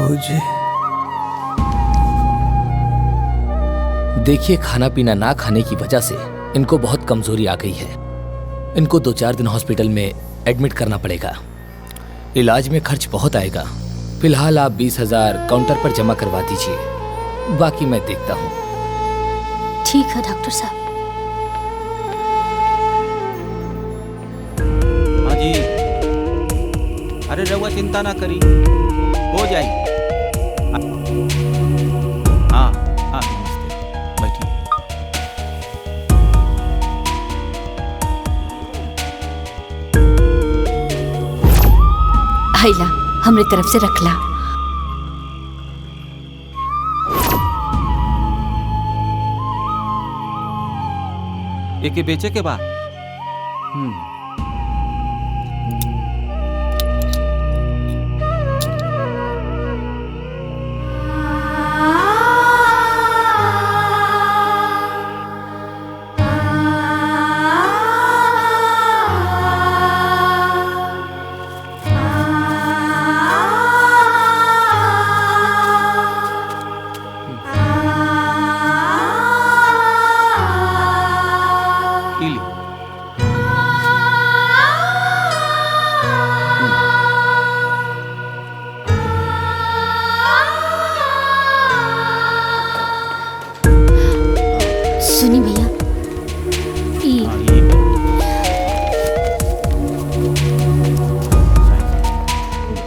बाबूजी। देखिए, खाना पीना ना खाने की वजह से इनको बहुत कमजोरी आ गई है। इनको 2-4 दिन हॉस्पिटल में एडमिट करना पड़ेगा। इलाज में खर्च बहुत आएगा। फिलहाल आप 20,000 काउंटर पर जमा करवा दीजिए, बाकी मैं देखता हूँ। ठीक है डॉक्टर साहब। हाँ जी। अरे रहुआ चिंता ना करी, हो जाए। हाँ हाँ, नमस्ते, बैठिए। हैला हमरे तरफ से रखला। एके बेचे के बा। सुनी भैया,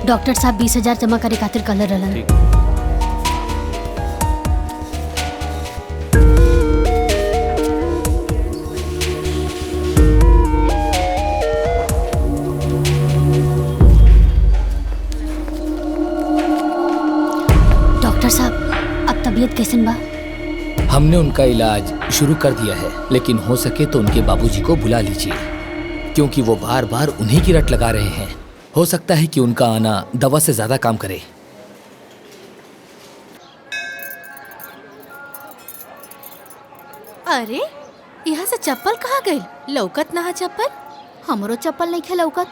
डॉक्टर साहब 20,000 जमा करे खातिर कल रहलन। डॉक्टर साहब, अब तबीयत कैसन बा? हमने उनका इलाज शुरू कर दिया है, लेकिन हो सके तो उनके बाबूजी को बुला लीजिए, क्योंकि वो बार बार उन्हीं की रट लगा रहे हैं। हो सकता है कि उनका आना दवा से ज्यादा काम करे। अरे यहाँ से चप्पल कहाँ गई? लौकत ना चप्पल? हमरो चप्पल नहीं खे लौकत।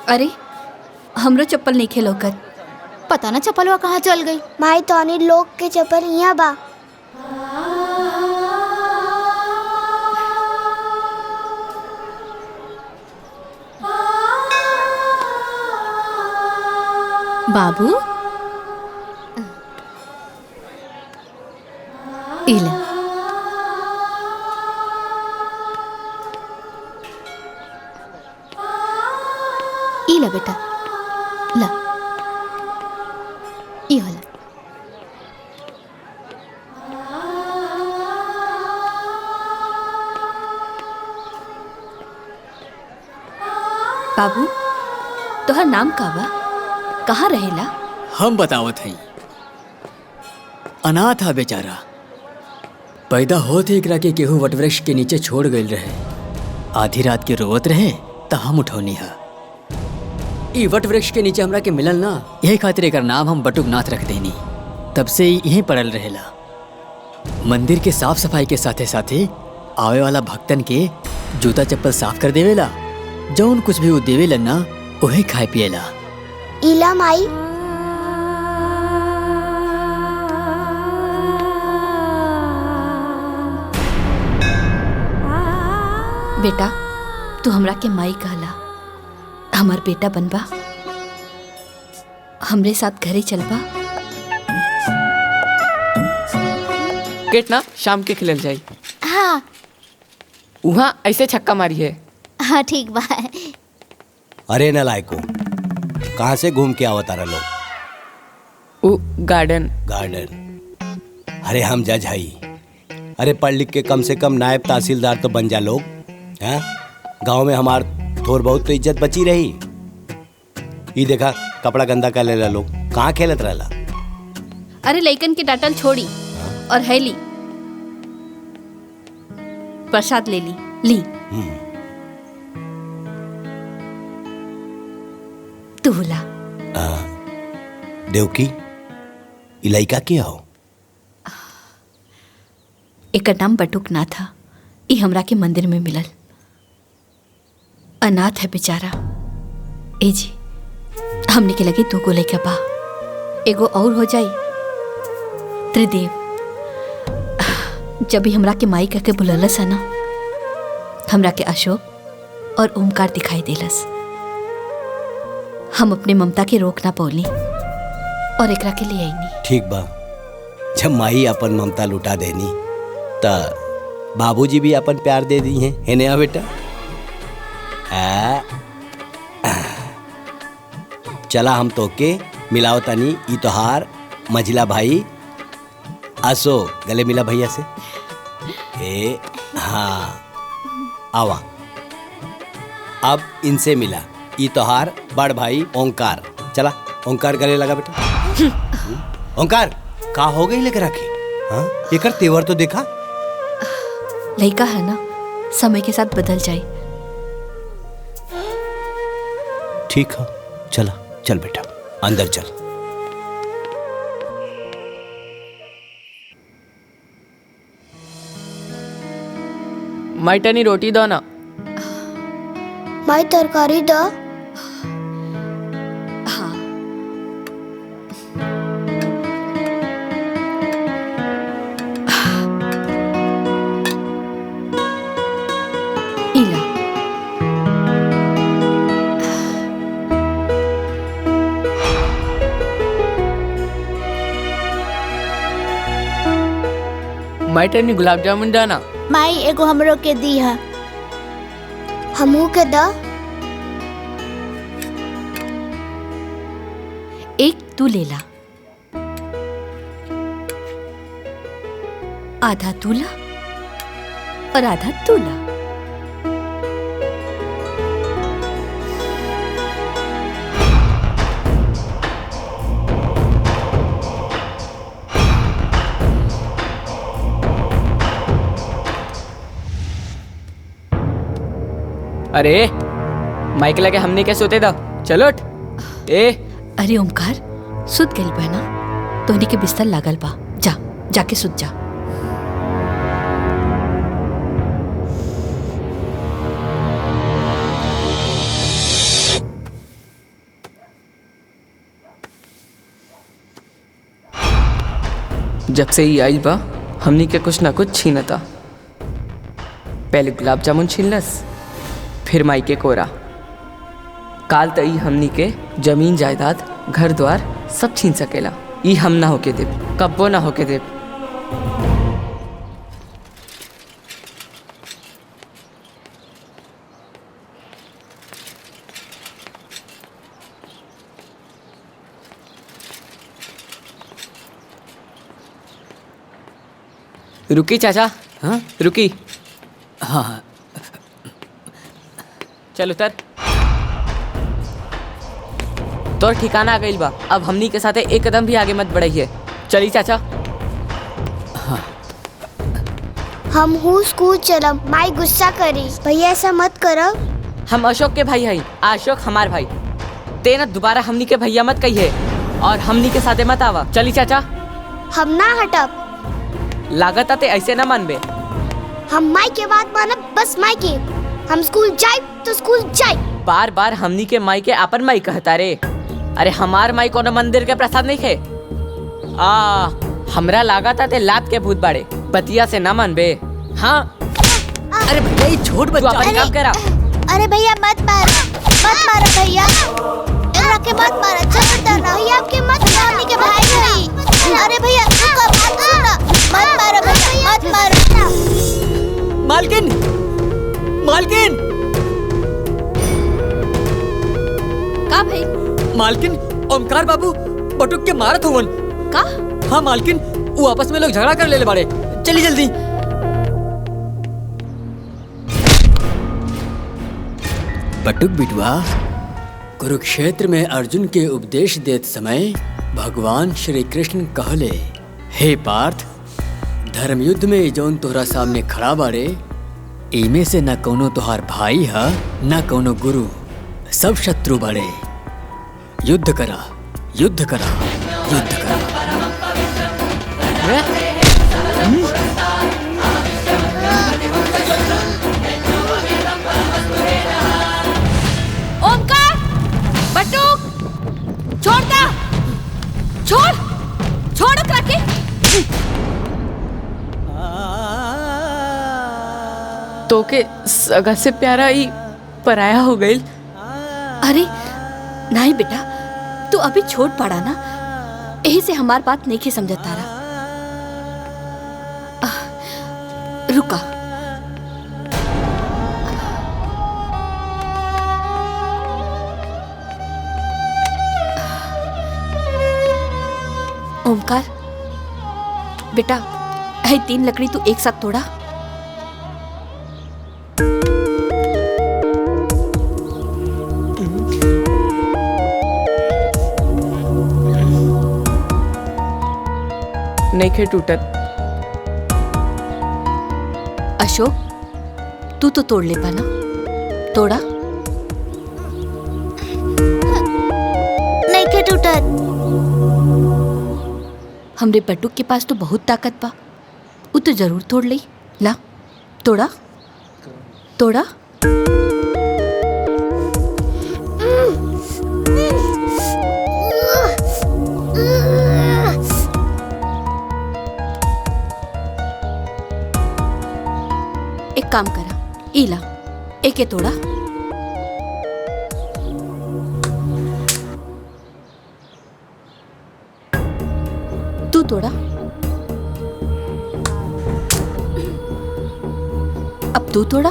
अरे हमरो चप्पल नहीं खे लौकत। पता ना चप्पलवा कहाँ चल गई। माई तोनी लोग के चप्पल यहाँ बा। बाबू इला इला बेटा, ला ये वाला। बाबू, तोहर नाम का बा? कहाँ रहेला? हम बतावत हई। अनाथ हा बेचारा। पैदा होते एकरा के केहू वटवृक्ष के नीचे छोड़ गईल रहे। आधी रात के रोवत रहे त हम उठौनी हा। ई वटवृक्ष के नीचे हमरा के मिलल ना, यही खातिर एकर नाम हम बटुक नाथ रख देनी। तब से यहीं पड़ल रहेला। मंदिर के साफ सफाई के साथे साथे आवे वाला भक्तन के जूता चप्पल साफ कर देवेला। जौन कुछ भी वो देवेला ना, वही खाए पिएला। इला माई। बेटा, तू हमरा के माई कहला। हमार बेटा बनबा, हमरे साथ घरे चलबा। क्रिकेट ना शाम के खेलल जाई। हाँ वहाँ ऐसे छक्का मारी है। हाँ ठीक बा। अरे नालायको, कहाँ से घूम के आवत तारा लोग? वो गार्डन। अरे हम जज हई। अरे पढ़ लिख के कम से कम नायब तहसीलदार तो बन जा लोग। हैं? गांव में हमार थोड़ बहुत तो इज्जत बची रही। ये देखा कपड़ा गंदा कर लेला लोग। कहाँ खेलत रहला? अरे लइकन के डांटल छोड़ी और है ली प्रसाद ले ली। तू ला। देवकी, ई लइका के हो? एकर नाम बटुक नाथ था। ई हमरा के मंदिर में मिलल। अनाथ है बेचारा। ए जी, हमने के लगे 2 गोले के बा, एगो और हो जाई। त्रिदेव जब भी हमरा के माई कह के बुललस है ना, हमरा के अशोक और ओमकार दिखाई देलस। हम अपने ममता के रोक ना पौली और एकरा के लिए आईनी। ठीक बा, जब माई अपन ममता लुटा देनी त बाबूजी भी अपन प्यार दे दी हैं, है ना बेटा? चला हम तो के मिलाओ तनी ई तोहार मझिला भाई असो, गले मिला भैया से। हाँ आवा, अब इनसे मिला, ई तोहार बड़ भाई ओंकार। चला ओंकार गले लगा बेटा। ओंकार का हो गई लेकर रखे? हाँ एकर तेवर तो देखा। लड़का है ना, समय के साथ बदल जाए। ठीक है, चला चल बेटा अंदर चल। माई टनी रोटी दो ना। माई तरकारी द। हाँ इला माई टनी गुलाब जामुन दो ना। माई एगो हमरो के दी है। हमू के द। एक तू ले ला, आधा तू ला और आधा तू ला। अरे माइक लगे हमने क्या सोते था। चलो उठ। अरे ओमकार सुत गइल बा ना, तोहनी के बिस्तर लागल बा, जा जाके सुत जा। जब से ही आई बा हमनी के कुछ ना कुछ छीनता। पहले गुलाब जामुन छीनलस, फिर माई के कोरा। काल तई हमनी के जमीन जायदाद घर द्वार सब छीन सकेला। ई हम ना होके देव, कब्बो ना होके देव। रुकी चाचा। हाँ रुकी। हाँ हाँ चल उतर। तोर ठिकाना आ गइल बा, अब हमनी के साथे एक कदम भी आगे मत बढ़ाइए। चली चाचा। हम हूँ स्कूल चलम, माई गुस्सा करी। भैया ऐसा मत करो। हम अशोक के भाई हई, अशोक हमार भाई। ते न दोबारा हमनी के भैया मत कहिए और हमनी के साथे मत आवा। चली चाचा। हम ना हटब। लागत ते ऐसे ना मानबे। हम माई के बात मानब, बस माई के। हम स्कूल जाए तो स्कूल जाए। बार बार हमनी के माई के आपन माई कहता रे। अरे हमार माई कोनो मंदिर के प्रसाद नहीं खे। हमरा लागत ते लात के भूत बाड़े, बतिया से ना मानबे। हाँ अरे भैया ये छोड़ तू बच्चा। अपन काम करा। अरे भैया मत मारो भैया। एकरा के मत मारो, जबरदस्ती भैया आपके मत मारने के भाई नहीं। अरे भैया रुको, बात सुनो। मत मारो भैया, मत मारो। मालकिन, मालकिन, का भाई? मालकिन, ओमकार बाबू बटुक के मारत होवन। का? हाँ मालकिन, वो आपस में लोग झगड़ा कर ले बाड़े। चली जल्दी। बटुक बिटवा, कुरुक्षेत्र में अर्जुन के उपदेश देत समय भगवान श्री कृष्ण कहले, हे पार्थ, धर्म युद्ध में जौन तोहरा सामने खड़ा बाड़े, इमे से न कोनो तोहार भाई है न कोनो गुरु, सब शत्रु बाड़े। युद्ध करा, युद्ध करा, युद्ध करा। ओमकार, बटुक, तो के सगा से प्यारा ही पराया हो गई। अरे नहीं बेटा, तू अभी छोट पड़ा ना, यही से हमार बात नहीं के समझता रहा। रुका, ओमकार बेटा, है 3 लकड़ी तू एक साथ तोड़ा। नहीं खे टूटत। अशोक, तू तो तोड़ ले पाना, तोड़ा। नहीं के टूटत। हमरे बटुक के पास तो बहुत ताकत बा, वो तो जरूर तोड़ ली। ला तोड़ा, तोड़ा। एक काम करा, इला एके तोड़ा। तू तोड़ा। अब तू तोड़ा।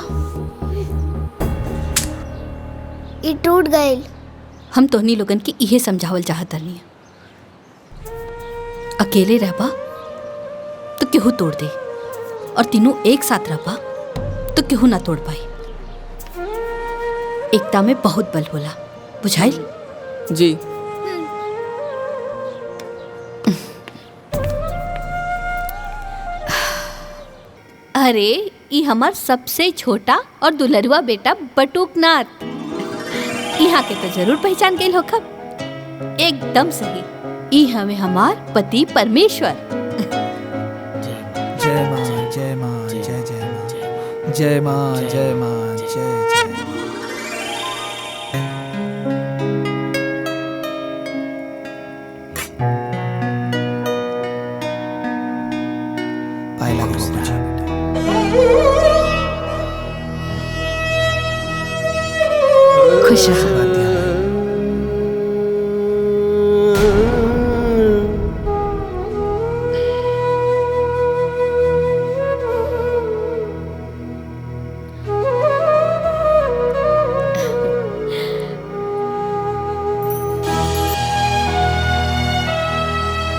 ये टूट गए। हम तोहनी लोगन की इहे समझावल चाहत रहनी, अकेले रहबा तो केहू तोड़ दे, और तीनों एक साथ रहबा तो केहू ना तोड़ पाई। एकता में बहुत बल होला, बुझाइल? जी। अरे ई हमार सबसे छोटा और दुलरुआ बेटा बटुकनाथ, यहाँ के तो जरूर पहचान गए हो खब। एकदम सही, ई हमें हमार पति परमेश्वर। जय माँ, जय माँ, जय जय माँ, जय माँ, जय माँ, जय जय। पाए लागू बाबूजी। खुश रहो। बात ध्यान रहे।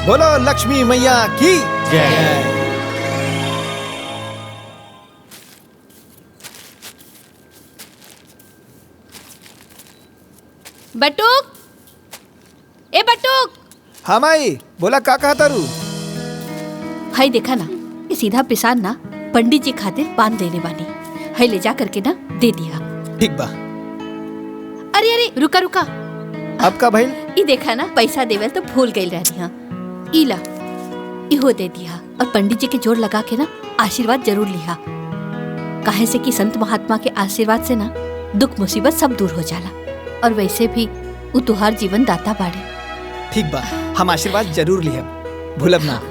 बोलो लक्ष्मी मैया की जय। बटुक, ए बटुक, हाँ माई, बोला का कहा तारू? हाय देखा ना, ये सीधा पिसान ना पंडित जी खातिर पान देने बानी, हाय ले जा करके ना दे दिया। ठीक बा। अरे अरे रुका रुका, अब का भइल? ई देखा ना, पैसा देवल तो भूल गई रहनी। हाँ इला, इहो दे दिया, और पंडित जी के जोड़ लगा के ना आशीर्वाद जरूर लिहा, काहे से कि संत महात्मा के आशीर्वाद से ना दुख मुसीबत सब दूर हो जाला, और वैसे भी वो तुहार जीवन दाता बाड़े। ठीक बा, हम आशीर्वाद जरूर लिहब, भूलब ना।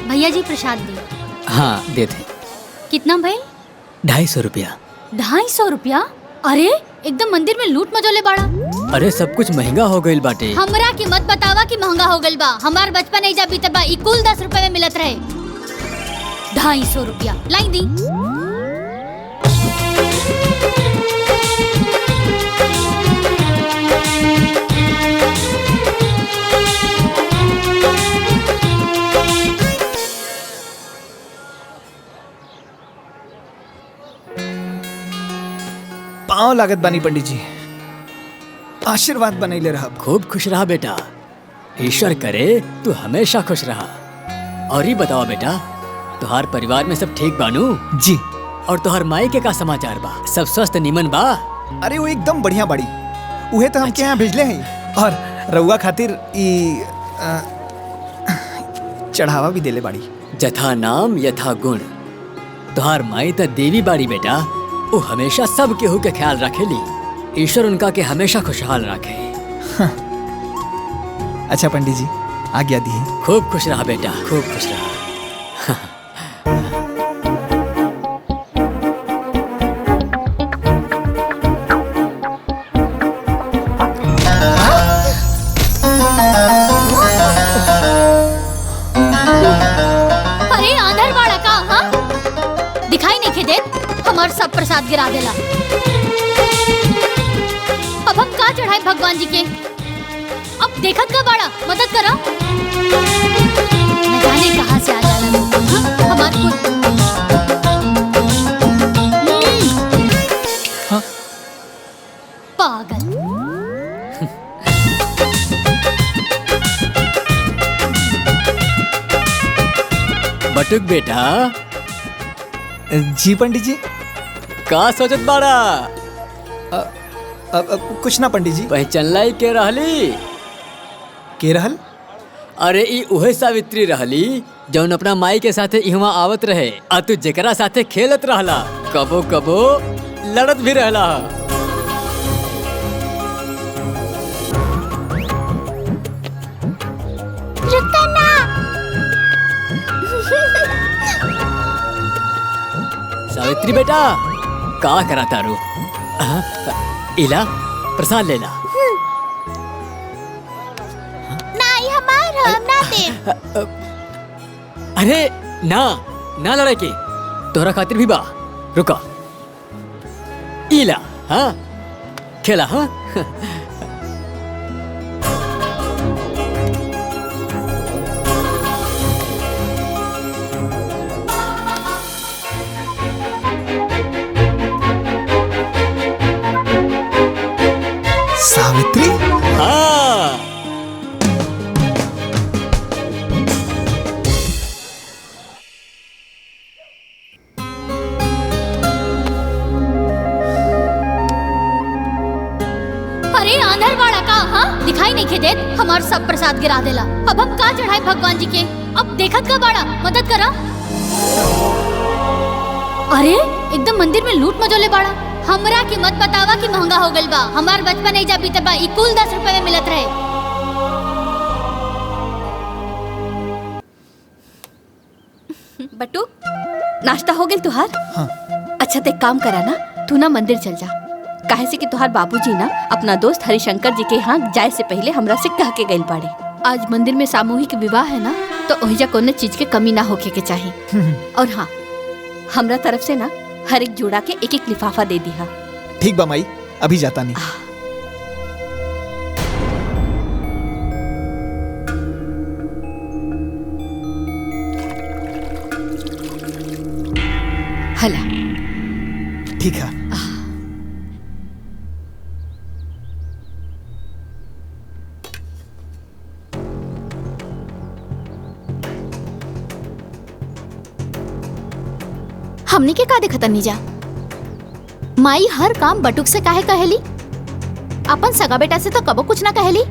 भैया जी प्रसाद दी। हाँ दे दे। कितना भाई? 250 रुपया। 250 रुपया? अरे एकदम मंदिर में लूट मचोले बाड़ा। अरे सब कुछ महंगा हो गईल बाटे। हमरा के मत बतावा कि महंगा हो गईल बा, हमार बचपन ऐजा बीतल बा, ई कुल 10 रुपए में मिलत रहे। 250 रुपया लाई दी। पाँव लागत बानी पंडित जी, आशीर्वाद बनैले रहब। खूब खुश रहा बेटा, ईश्वर करे तू हमेशा खुश रहा। और ही बताओ बेटा, तुम्हार परिवार में सब ठीक बानू? जी और तोहर माई के का समाचार बा? सब स्वस्थ निमन बा? अरे वो एकदम बढ़िया बड़ी। उहे तो हमके यहाँ भेजले हैं और रउआ खातिर ई चढ़ावा भी देले बाड़ी। जथा नाम यथा गुण। तोहार माई त देवी बाड़ी बेटा। वो हमेशा सब केहू के ख्याल रखेली। ईश्वर उनका के हमेशा खुशहाल रखे। अच्छा पंडित जी, आज्ञा दी। खूब खुश रहा बेटा, खूब खुश रहा। अरे आंधर बाड़ा का, हाँ? दिखाई नहीं देत, हमार सब प्रसाद गिरा देला। अब हम का चढ़ाए भगवान जी के? अब देखत का बाड़ा, मदद करा। न जाने कहाँ से आ जाला लोग, हाँ? हमार हाँ? पागल। बटुक बेटा। जी पंडित जी। का सोचत बाड़ा? कुछ ना पंडित जी। पहचानलाई के रहली? के रहल? अरे ई उहे सावित्री रहली जौन अपना माई के साथे इहवा आवत रहे। आ तू जेकरा साथे खेलत रहला, कबो कबो लड़त भी रहला। रुकना ना। सावित्री बेटा, का करा तारू? इला प्रसाद लेला। नहीं हमार हम ना दे। अरे ना ना लड़ाई के, तोहरा खातिर भी बा। रुका, इला। हाँ खेला। हाँ सावित्री। हाँ अरे आंधर बाड़ा का, हाँ? दिखाई नहीं देत, हमार सब प्रसाद गिरा देला। अब हम का चढ़ाए भगवान जी के? अब देखत का बाड़ा, मदद करा। अरे एकदम मंदिर में लूट मचोले बाड़ा। हमरा की मत बतावा कि महंगा हो गइल बा। हमार बचपन एजा बीतल बा, ई कुल 10 रुपए में मिलत रहे। बटू, नाश्ता हो गया तुहार? हाँ। अच्छा ते काम करा ना, तू ना मंदिर चल जा। काहे से कि तुहार बाबूजी ना अपना दोस्त हरिशंकर जी के यहाँ जाए से पहले हमरा से कह के गइल बाड़े। आज मंदिर में सामूहिक विवाह है ना, तो ओहिजा कोनो चीज के कमी ना होके के चाहिए। और हाँ, हमरा तरफ से ना हर एक जोड़ा के एक एक लिफाफा दे दिया। ठीक बा माई, अभी जाता नहीं। हला ठीक है। हमनी के का देखत नहीं जा? माई हर काम बटुक से काहे कहेली? अपन सगा बेटा से तो कबो कुछ ना कहेली।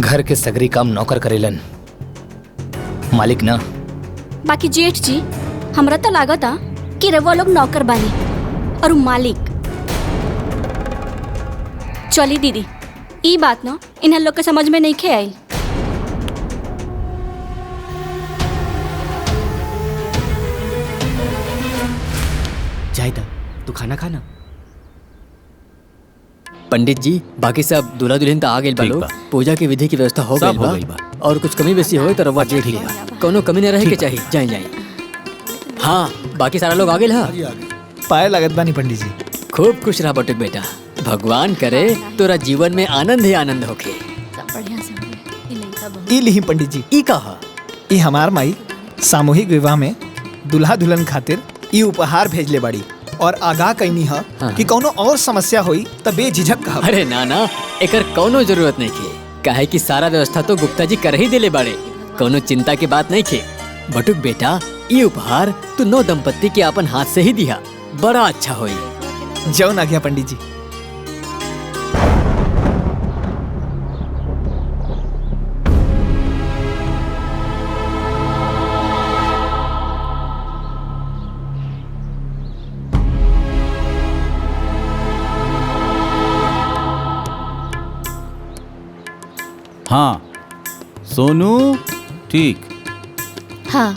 घर के सगरी काम नौकर करेलन, मालिक ना। बाकी जेठ जी, हमरा तो लागता कि रउआ लोग नौकर बानी और उ मालिक। चली दीदी, ई बात ना इन्हन लोग के समझ में नहीं खे आई। जाहिदा, तू खाना खाना। पंडित जी, बाकी सब दूल्हा दुल्हन तो आ गए बा लोग। पूजा की विधि की व्यवस्था हो गई बा। और कुछ कमी बेसी हो तो रवा देख लिया, कोनो कमी न रहे के चाहिए। जाए जाए। हाँ, बाकी सारा लोग आ गए। हाँ, पाए लागत बानी पंडित जी। खूब खुश रहा बटुक बेटा। भगवान करे तोरा जीवन में आनंद ही आनंद होके। ई लिही पंडित जी। ई कहा? ई हमार माई सामूहिक विवाह में दुल्हा दुल्हन खातिर ई उपहार भेजले बाड़ी और आगाह कईनी है कि कोनो और समस्या हुई तो बेझिझक कहा। अरे ना ना, एकर कोनो जरूरत नहीं खे। काहे कि सारा व्यवस्था तो गुप्ता जी कर ही देले बाड़े। कोनो चिंता की बात नहीं खे। बटुक बेटा, ये उपहार तू नौ दंपत्ति के अपन हाथ से ही दिया, बड़ा अच्छा होई। जौन आ गया पंडित जी। हाँ सोनू ठीक। हाँ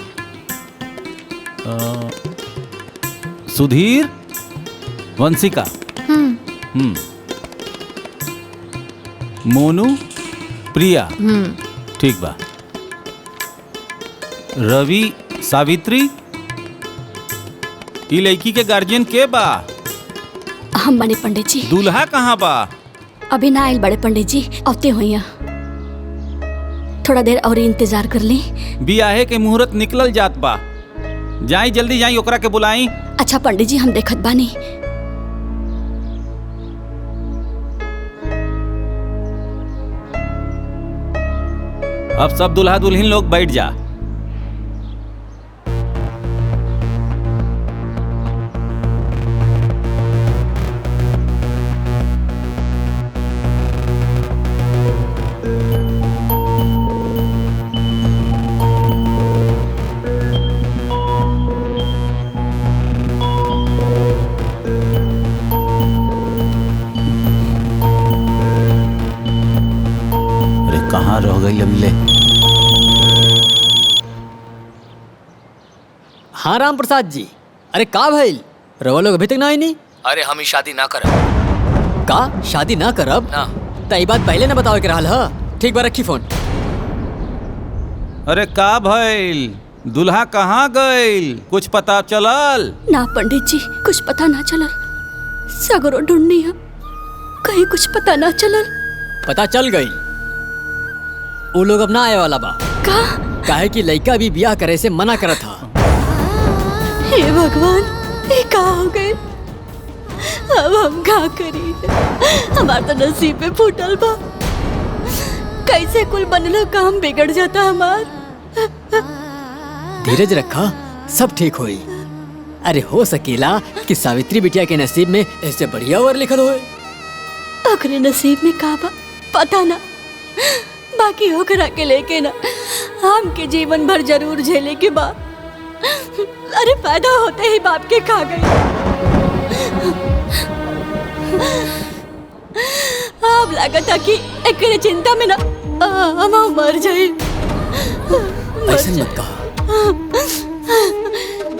सुधीर वंशिका। मोनू प्रिया। ठीक बा। रवि सावित्री। ई लड़की के गार्जियन के बा? हम बने पंडित जी। दूल्हा कहाँ बा? अभी ना आयल बड़े पंडित जी, औते होइया। थोड़ा देर और इंतजार कर ली। बियाहे के मुहूर्त निकलल जात बा, जाई जल्दी जाई ओकरा के बुलाई। अच्छा पंडित जी हम देखत बानी। अब सब दुल्हा दुल्हन लोग बैठ जा। कहाँ रह गई लमले? हाँ राम प्रसाद जी, अरे का भइल? रवा लोग अभी तक ना आई नहीं? अरे हम ही शादी ना करब। का शादी ना करब? ना। तई बात पहले ना बतावे के रहल ह। ठीक बा रखी फोन। अरे का भइल? दुल्हा कहाँ गइल? कुछ पता चलल? ना पंडित जी कुछ पता ना चलल। सगरो ढूंढनी है, कहीं कुछ पता ना चलल। पता चल गई, वो लोग अब ना आए वाला बा। का? काहे कि लड़का भी ब्याह करे से मना करत था। हे भगवान, ये का हो गए? अब हम का करी? हमार तो नसीब में फूटल बा। कैसे कुल बनलो काम बिगड़ जाता हमार। धीरज रखा, सब ठीक होई। अरे हो सकेला कि सावित्री बिटिया के नसीब में ऐसे बढ़िया और लिखल होए। ओकरे नसीब में का बा पता ना, बाकी ओकरा के लेके ना हम के जीवन भर जरूर झेले के बा। अरे पैदा होते ही बाप के खा गई। अब लागता कि एकरे चिंता में ना हम मर जाए। ऐसा मत कहा।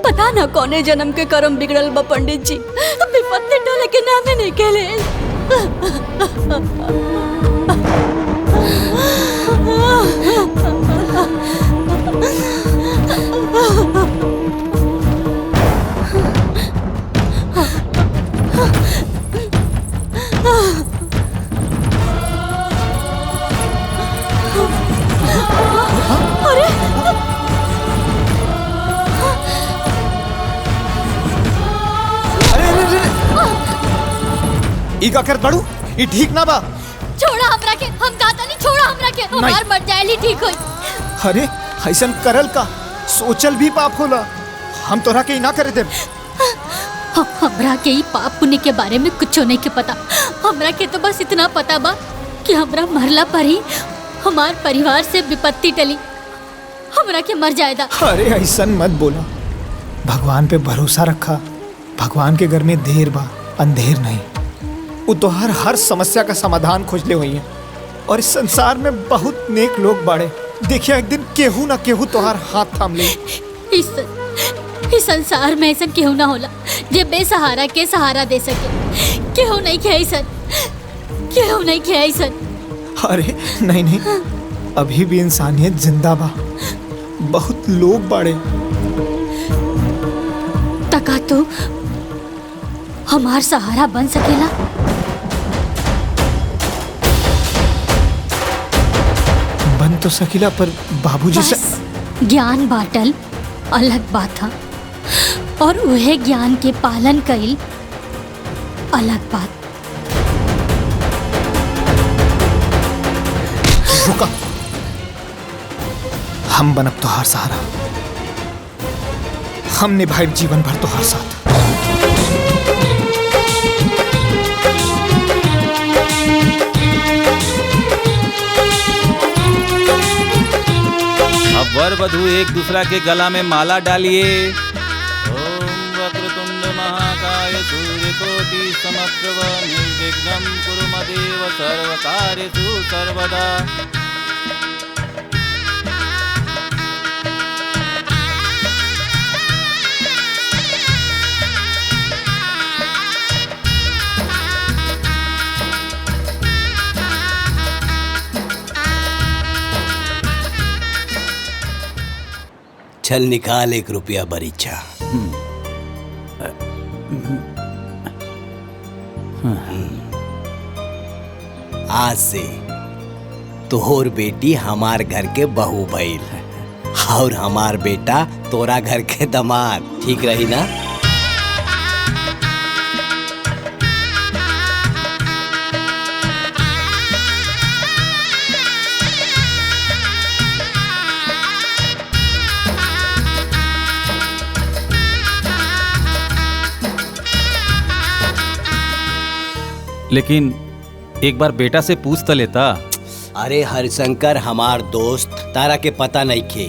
पता ना कौने जन्म के कर्म बिगड़ल बा पंडित जी, विपत्ति टले के नामे नहीं केले। ई का कर बड़ू? ई ठीक ना बा। छोड़ा हमरा के, हम कहता नहीं छोड़ा हमरा के, हमार मर जाएली ठीक होई। अरे ऐसन करल का सोचल भी पाप होला। हम तोरा के ना करे देब। हमरा के ही पाप पुण्य के बारे में कुछ नहीं के पता। हमरा के तो बस इतना पता बा कि हमरा मरला पर ही हमार परिवार से विपत्ति टली, हमरा के मर जाएगा। अरे ऐसन मत बोला, भगवान पे भरोसा रखा। भगवान के घर में देर बा, अंधेर नहीं। वो तो हर समस्या का समाधान खोजले हुई है। और इस संसार में बहुत नेक लोग बाड़े। देखिए एक दिन केहू ना केहू तोहार हाथ थाम ले। इस संसार में ऐसा केहू ना होला जे बेसहारा के सहारा दे सके। केहू नहीं खे ऐसन, केहू नहीं खे ऐसन। अरे नहीं नहीं, अभी भी इंसानियत जिंदा बा। बहुत लोग बाड़े। तका तो हमार सहारा बन सकेला। बन तो सकीला, पर बाबूजी से ज्ञान बाटल अलग बात था और वह ज्ञान के पालन कईल अलग बात। रुका, हम बनब तोहार सहारा। हम निभाए जीवन भर तोहार साथ। अब वर वधू एक दूसरा के गला में माला डालिए। ओम वक्रतुंड महाकाय सूर्यकोटि समप्रभ निर्विघ्नं कुरु मदेव सर्वकार्येषु सर्वदा। चल निकाल 1 रुपया बरीचा। आज से तोहर बेटी हमार घर के बहू भइल और हमार बेटा तोरा घर के दामाद। ठीक रही ना? लेकिन एक बार बेटा से पूछ तो लेता। अरे हरिशंकर हमार दोस्त, तारा के पता नहीं के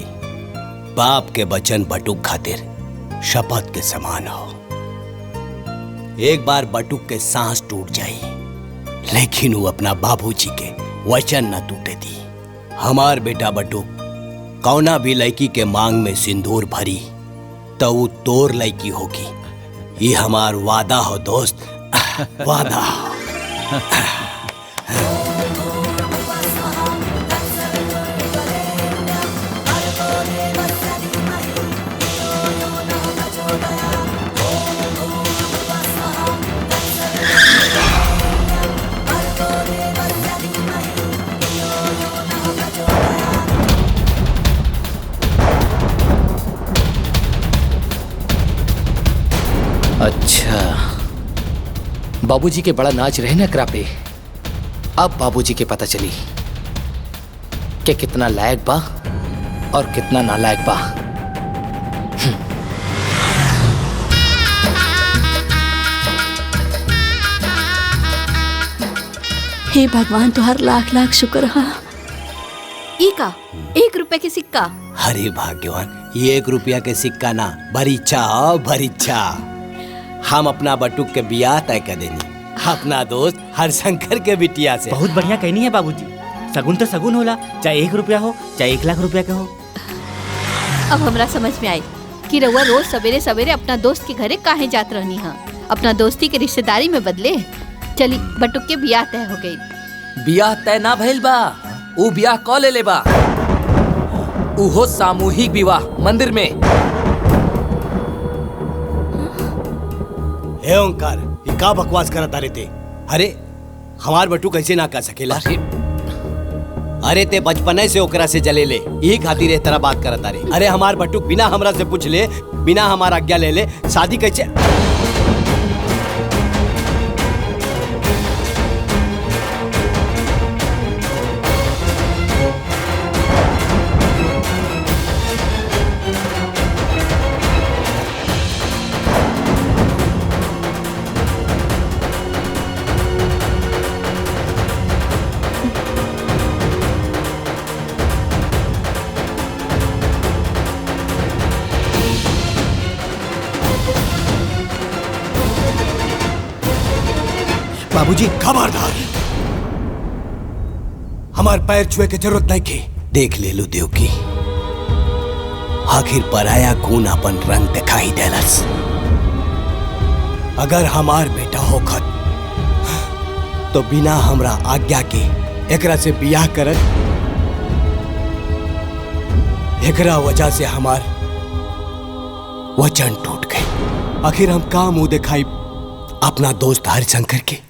बाप के वचन बटुक खातिर शपथ के समान हो। एक बार बटुक के सांस टूट जाई, लेकिन वो अपना बाबूजी के वचन न टूटे दी। हमार बेटा बटुक कौना भी लड़की के मांग में सिंदूर भरी तो वो तोर लड़की होगी। ये हमार वादा हो दोस्त, वादा। अच्छा, बाबूजी के बड़ा नाच रहे ना क्रापे। अब बाबूजी के पता चली कि कितना लायक बा और कितना नालायक बा। हे भगवान, तुहार लाख लाख शुक्र हा। ई का 1 रुपए के सिक्का? अरे भाग्यवान, ये 1 रुपया के सिक्का ना, भरीचा हो भरीचा। हम अपना बटुक के बियाह तय कर देनी अपना दोस्त हरिशंकर के बिटिया से। बहुत बढ़िया कहनी है बाबूजी। सगुन तो सगुन होला, चाहे 1 रुपया हो चाहे 1 लाख रुपया का हो। अब हमरा समझ में आई कि रउआ रोज सवेरे सवेरे अपना दोस्त के घरे काहे जात रहनी हा। अपना दोस्ती के रिश्तेदारी में बदले। चली, बटुक के बियाह तय हो गई। बियाह तय ना भइल बा, ऊ बियाह कॉल ले बा। उहो सामूहिक विवाह मंदिर में। हे ओंकार, ये का बकवास करत आ रे? अरे हमार बटू कैसे ना कर सकेला? अरे ते बचपने से ओकरा से जले ले, यही खातिर इस तरह बात करत आ रे। अरे हमार बटू बिना हमरा से पूछ ले, बिना हमार आज्ञा ले ले शादी कैसे? बाबूजी, खबरदार, हमार पैर छुए के जरूरत नहीं की। देख ले लो देव की, आखिर पराया खून अपन रंग दिखाई देलस। अगर हमार बेटा होखत तो बिना हमरा आज्ञा के एकरा से बियाह करत। एकरा वजह से हमार वचन टूट गई। आखिर हम का मुंह दिखाई अपना दोस्त हरिशंकर के?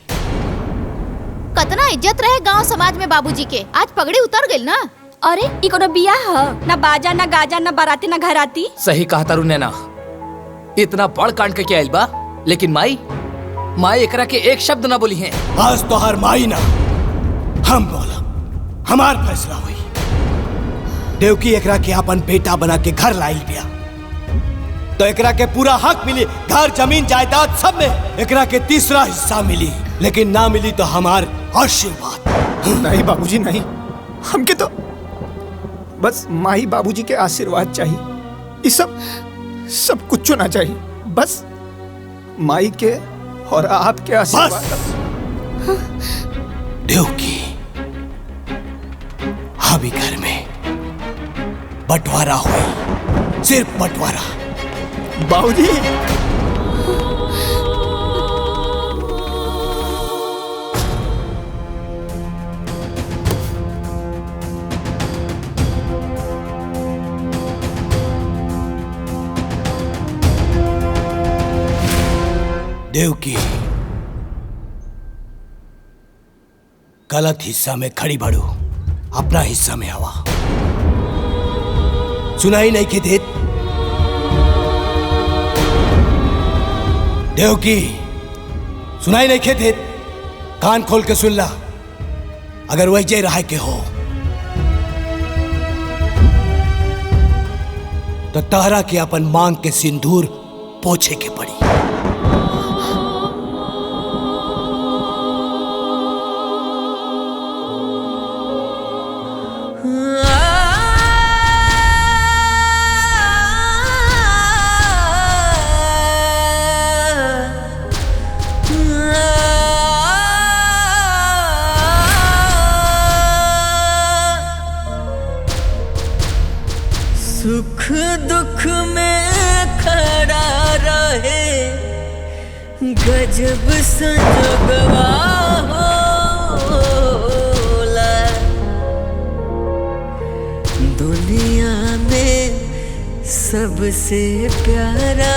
कतना इज्जत रहे गांव समाज में बाबूजी के, आज पगड़ी उतर गई ना। अरे ई कोनो बियाह ह? ना बाजा ना गाजा ना बाराती ना घराती। सही कहा तारू नैना, इतना बड़ कांड के क्या आइल बा, लेकिन माई एकरा के एक शब्द ना बोली है। आज तो हर माई ना हम बोला, हमार फैसला हुई। देवकी एकरा के अपन बेटा बना के घर लाई बिया। तो एकरा के पूरा हक मिली, घर जमीन जायदाद सब में एकरा के तीसरा हिस्सा मिली, लेकिन ना मिली तो हमार आशीर्वाद। नहीं बाबूजी नहीं, हमके तो बस माई बाबूजी के आशीर्वाद चाहिए। ये सब कुछ ना चाहिए, बस माई के और आपके आशीर्वाद। देवकी, अभी घर में बंटवारा हुई, सिर्फ बंटवारा। बाबूजी देवकी, गलत हिस्सा में खड़ी बढ़ू, अपना हिस्सा में आवा। सुनाई नहीं के देत? देवकी, सुनाई नहीं के देत? कान खोल के सुन ला, अगर वही जे रहा के हो तो तहरा के अपन मांग के सिंदूर पोछे के पड़ी। सुख दुख में खड़ा रहे गजब संजोगवा होला। दुनिया में सबसे प्यारा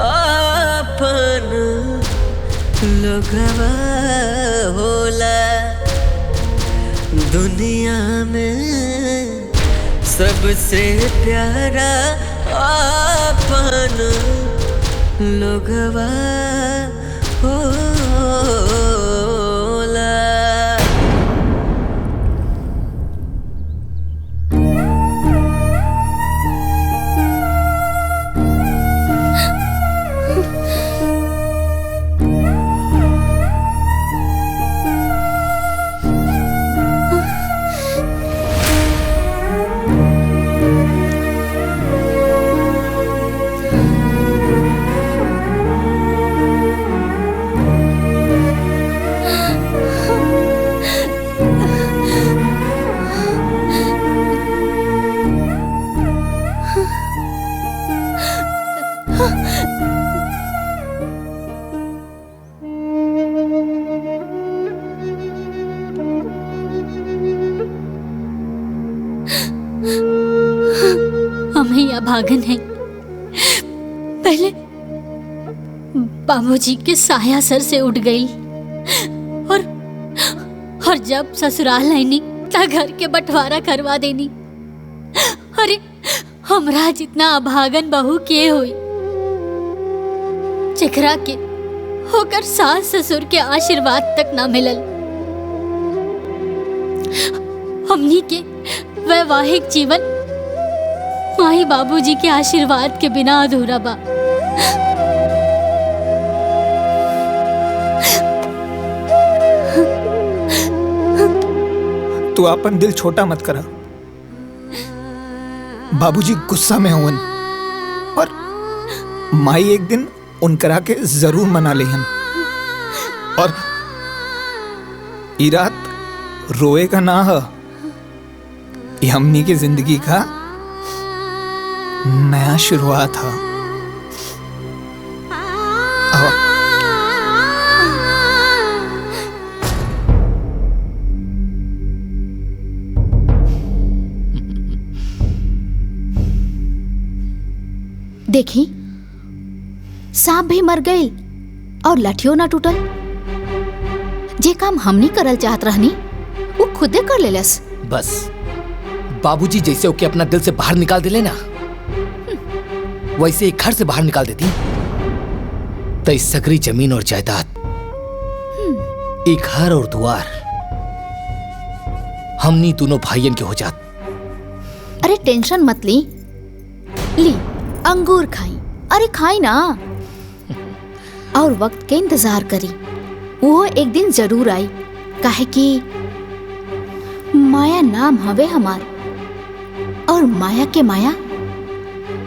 अपन लोगवा होला। दुनिया में सबसे प्यारा अपन लोगवा होला। भागन है। पहले बाबूजी के साया सर से उठ गई और जब ससुराल आईनी ता घर के बंटवारा करवा देनी। अरे हमरा जितना अभागन बहू के हुई जेकरा के होकर सास ससुर के आशीर्वाद तक ना मिलल। हमनी के वैवाहिक जीवन माही बाबूजी के आशीर्वाद के बिना अधूरा बा। तू अपन दिल छोटा मत करा। बाबूजी गुस्सा में होवन और माई एक दिन उनकरा के जरूर मना लेहन। और ई रात रोए का ना है, ये हमनी की जिंदगी का नया शुरुआत है। देखी सांप भी मर गई और लाठियों ना टूटल। जे काम हमनी करल चाहत रहनी वो खुदे कर लेलस। बस बाबूजी जैसे ओके अपना दिल से बाहर निकाल दिले ना, वैसे एक घर से बाहर निकाल देती तो इस सगरी जमीन और जायदाद, एक घर और द्वार हमनी दोनों भाइयन के हो जात। अरे टेंशन मत ली, ली अंगूर खाई। अरे खाई ना और वक्त के इंतजार करी, वो एक दिन जरूर आई। काहे कि माया नाम हवे हमार और माया के माया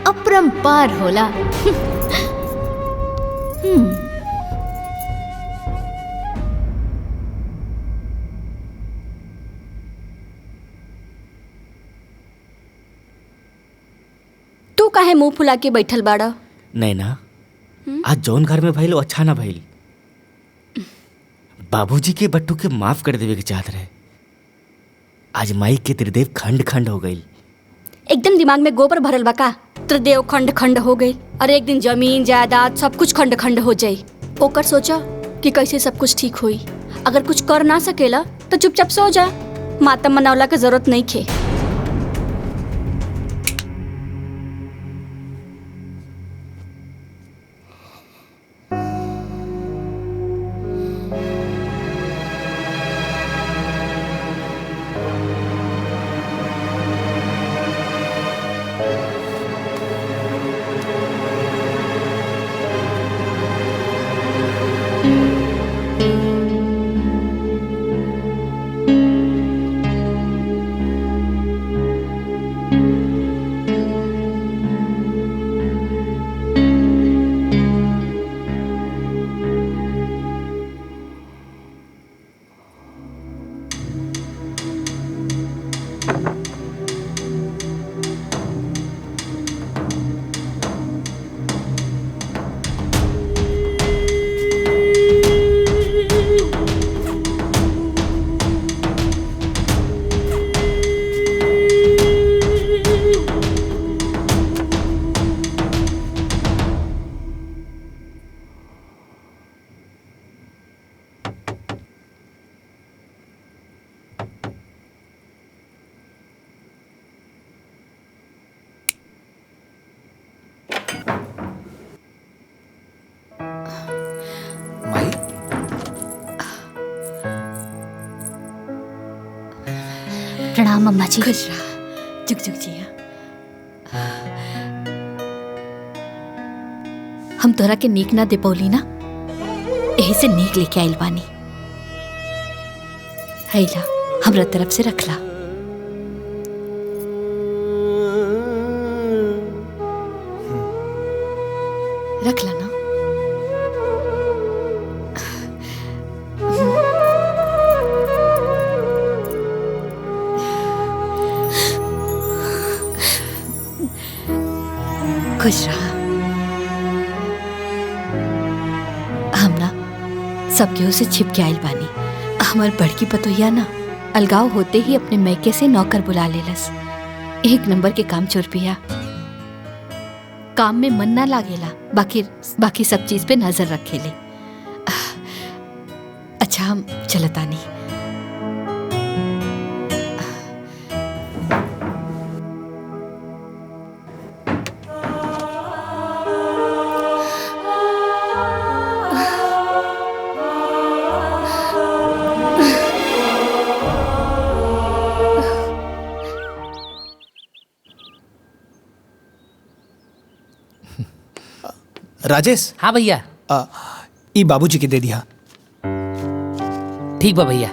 अपरंपार होला। तू काहे मुंह फुला के बैठल बाड़ा? नैना, आज जौन घर में भइल अच्छा ना भइल। बाबूजी के बट्टू के माफ कर देवे के चाहत रहे। आज माई के त्रिदेव खंड खंड हो गई। एकदम दिमाग में गोबर भरल बा का? त्रिदेव खंड खंड हो गई। अरे एक दिन जमीन जायदाद सब कुछ खंड खंड हो जाई। ओकर सोचा कि कैसे सब कुछ ठीक होई। अगर कुछ कर ना सकेला तो चुपचाप सो जा। मातम मनावला के जरूरत नहीं खे। प्रणाम अम्मा जी। खुश रहा, जुग जुग जिया। हम तोरा के नीक ना दे पौली ना, यही से नीक लेके आइल बानी। हैला हमरा तरफ से रखला। रखला ना। खुश रहा। हम ना सब केहू से छिप के आइल बानी। हमार बड़की पतोहिया ना अलगाव होते ही अपने मैके से नौकर बुला लेलस। एक नंबर के काम चोर पिया। काम में मन ना लागेला, बाकी सब चीज पे नजर रखेले। अच्छा हम चलतानी। राजेश। हाँ भैया। ई बाबूजी के दे दिया। ठीक बा भैया।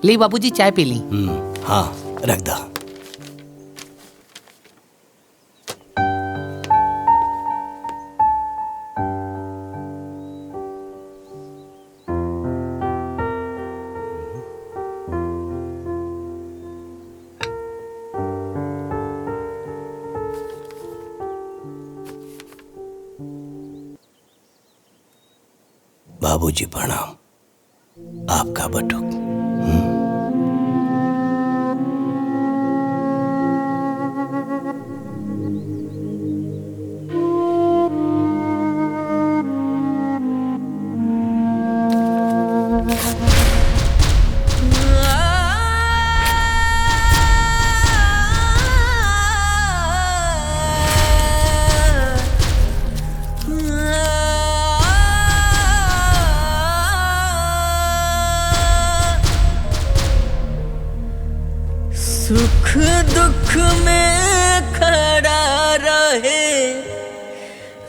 ले बाबूजी चाय पी ली। हाँ रख दा। बाबूजी प्रणाम। आपका बटुक।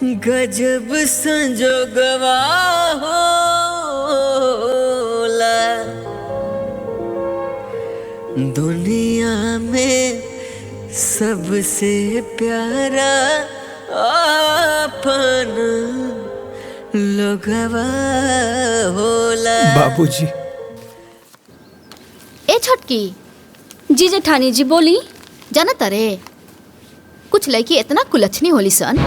गजब संजोगवा होला दुनिया में सबसे प्यारा अपन लोगवा होला। बाबूजी। ए छोटकी। जी जेठानी जी बोली। जाना तारे कुछ लड़की इतना कुलच्छनी होली सन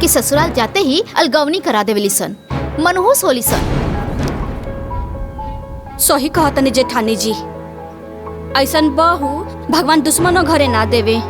कि ससुराल जाते ही अलगवनी करा देवेली सन, मनहूस होली सन। सही कहा तने जेठानी जी, ऐसन बहू भगवान दुश्मनों घरे ना देवे।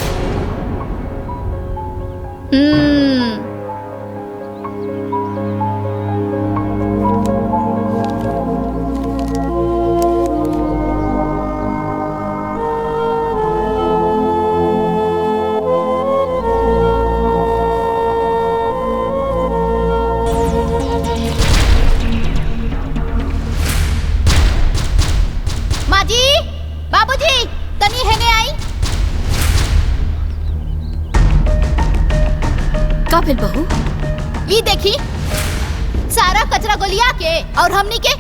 बहू ये देखी सारा कचरा गोलिया के और हमनी के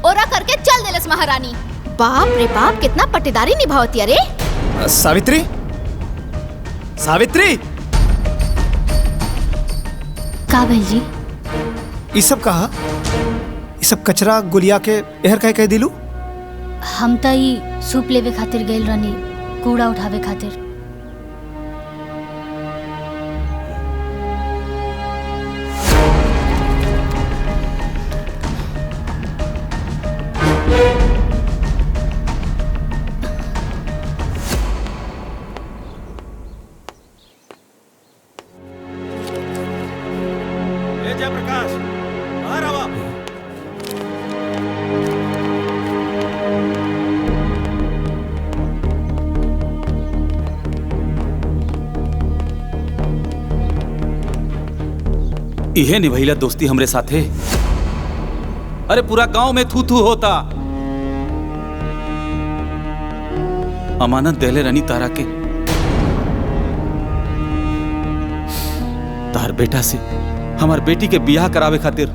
ओरा करके चल देलस महारानी। बाप रे बाप कितना पट्टेदारी निभावती अरे। सावित्री सावित्री का भैल जी? ये सब कहा? ये सब कचरा गोलिया के एहर कह दिलू? हम तो ई सूप लेवे खातिर गइल रहनी, कूड़ा उठावे खातिर। इहे निभैला दोस्ती हमरे साथे। अरे पूरा गांव में थू थू होता। अमानत देले रनी तारा के, तार बेटा से हमार बेटी के बियाह करावे खातिर।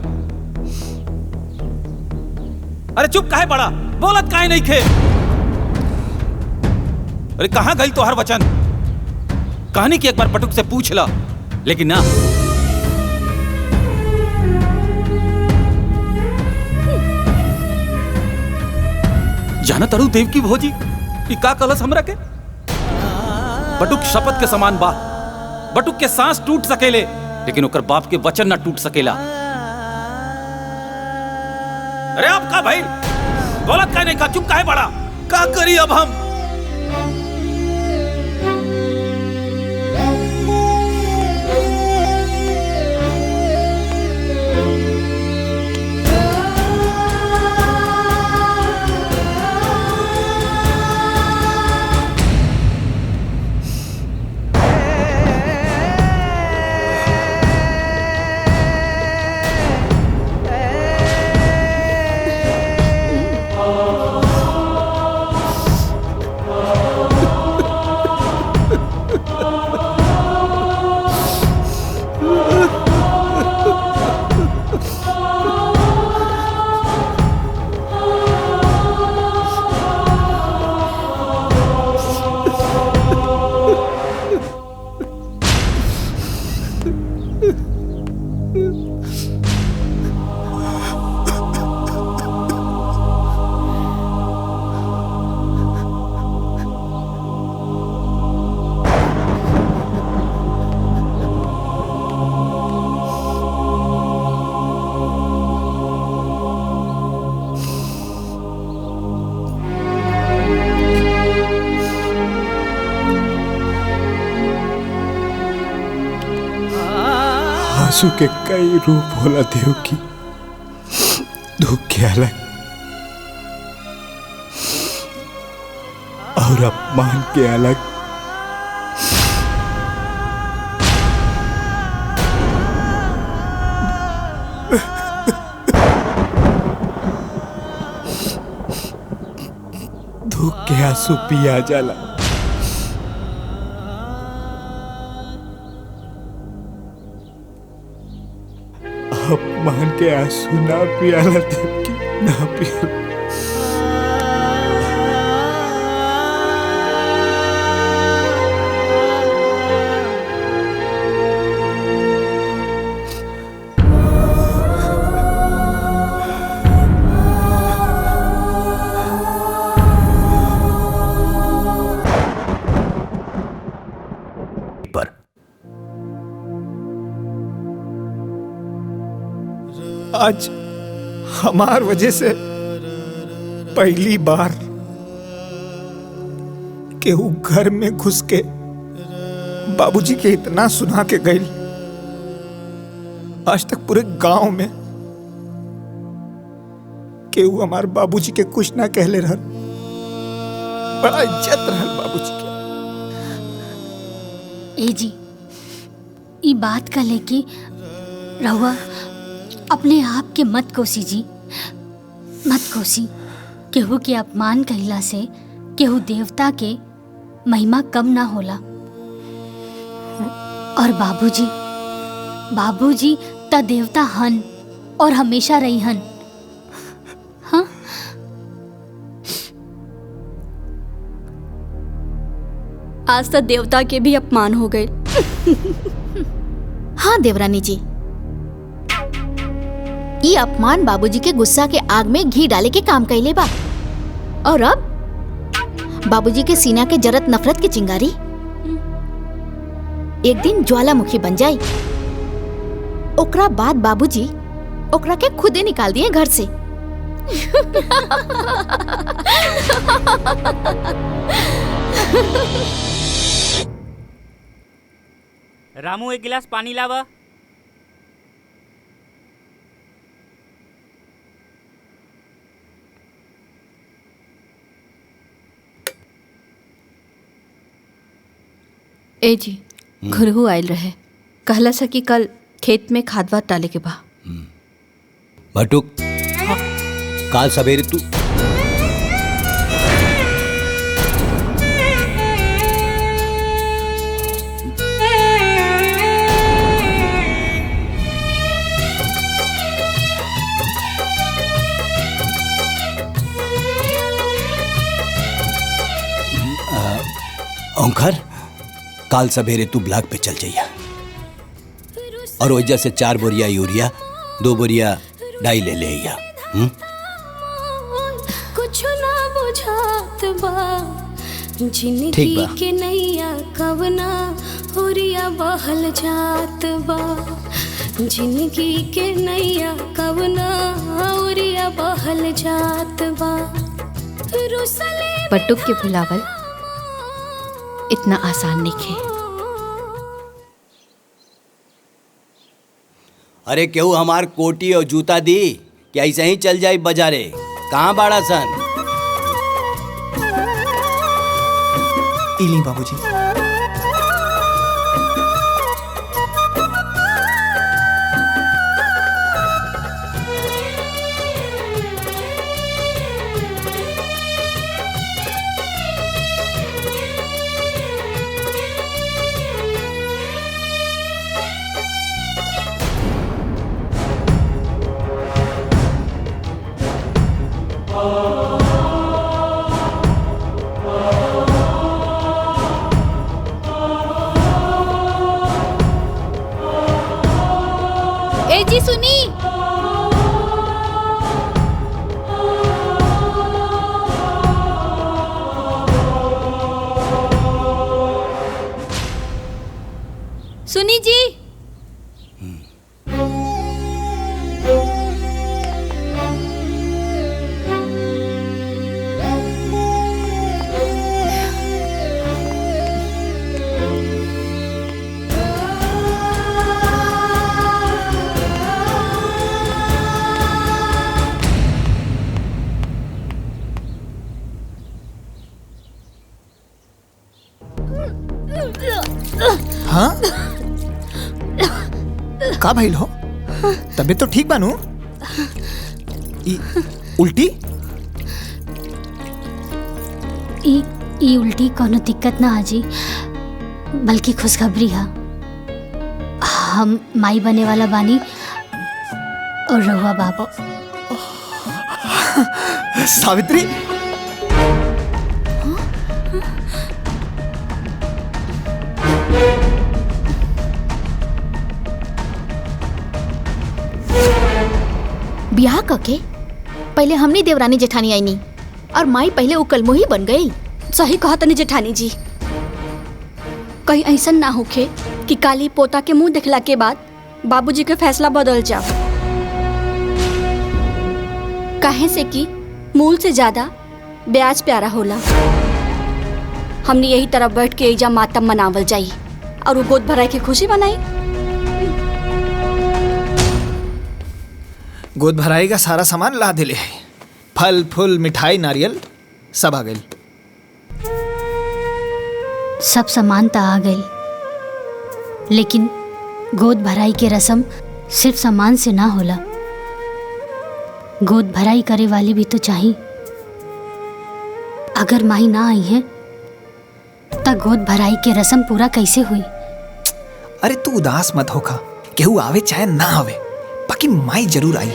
अरे चुप काहे पड़ा, बोलत काहे नहीं खे? अरे कहां गई तोहर वचन? कहानी की एक बार पटुक से पूछ ला, लेकिन ना। जाना तरू देव की भोजी ई का कलश हमरा के? बटुक शपथ के समान बा। बटुक के सांस टूट सकेले, लेकिन ओकर बाप के वचन ना टूट सकेला। अरे अब का भाई बोलत का नहीं का, चुप काहे बड़ा? का करी अब हम? आंसू के कई रूप होला देव की, दुख के अलग और अपमान के अलग। दुख के आंसू पिया जाला, अपमान के आंसू ना पियाला देवकी, ना पियाला। आज हमार वजह से पहली बार केहू घर में घुस के बाबूजी के इतना सुना के गई। आज तक पूरे गांव में केहू हमार बाबूजी के कुछ ना कहले रहल। बड़ा इज्जत रहल बाबूजी के। ए जी, ई बात का लेके रहुआ अपने आप के मत कोसी जी, मत कोसी। केहू के अपमान कहिला से केहू देवता के महिमा कम ना होला। और बाबूजी, बाबूजी त देवता हन और हमेशा रही हन। हाँ, आज तो देवता के भी अपमान हो गए। हाँ देवरानी जी, ये अपमान बाबूजी के गुस्सा के आग में घी डाले के काम कैले बा। और अब बाबूजी के सीना के जरत नफरत की चिंगारी एक दिन ज्वालामुखी बन जाई। ओकरा बाद बाबूजी ओकरा के खुदे निकाल दिए घर से। रामू, एक गिलास पानी लावा। ए जी, घुरहु आयल रहे, कहला सा कि कल खेत में खाद वाद डाले के बा। बटुक, काल सवेरे तू ओंकार, काल सवेरे तू ब्लॉक पे चल जाइया और वजह से 4 बोरिया यूरिया 2 बोरिया डाई ले ले आइया। कुछ ना बुझात बा, ठीक जिंदगी बा। के नैया कवना हुरिया बहल जात बा। जिंदगी के नैया कवना हुरिया बहल जात बा। बटुक के बुलावल इतना आसान नहीं है। अरे केहू हमार कोटी और जूता दी कि ऐसे ही चल जाई बाजारे? कहाँ बाड़ा सन? इली बाबूजी। ए जी सुनी, सुनी जी। हाँ, का भइल हो? तबीयत तो ठीक बानू? उल्टी? ई उल्टी कोनो दिक्कत ना हाजी, बल्कि खुशखबरी है। हम माई बने वाला बानी और रहुआ बाबू। सावित्री, ब्याह कके पहले हमनी देवरानी जेठानी आईनी और माई पहले उकलमोही बन गई। सही कहा तनी जेठानी जी, कहीं ऐसा ना होखे कि काली पोता के मुंह देखला के बाद बाबूजी के फैसला बदल जाओ। काहे से कि मूल से ज्यादा ब्याज प्यारा होला। हमने यही तरफ बैठ के एजा मातम मनावल जाई और वो गोद भराई के खुशी बनाई। गोद भराई का सारा सामान ला दिले है, फल फूल मिठाई नारियल सब आ गई। सब सामान तो आ गई, लेकिन गोद भराई के रस्म सिर्फ सामान से ना होला। गोद भराई करे वाली भी तो चाहिए। अगर माई ना आई है तो गोद भराई के रस्म पूरा कैसे हुई? अरे तू उदास मत होखा, केहू आवे चाहे ना आवे, बाकी माई जरूर आई।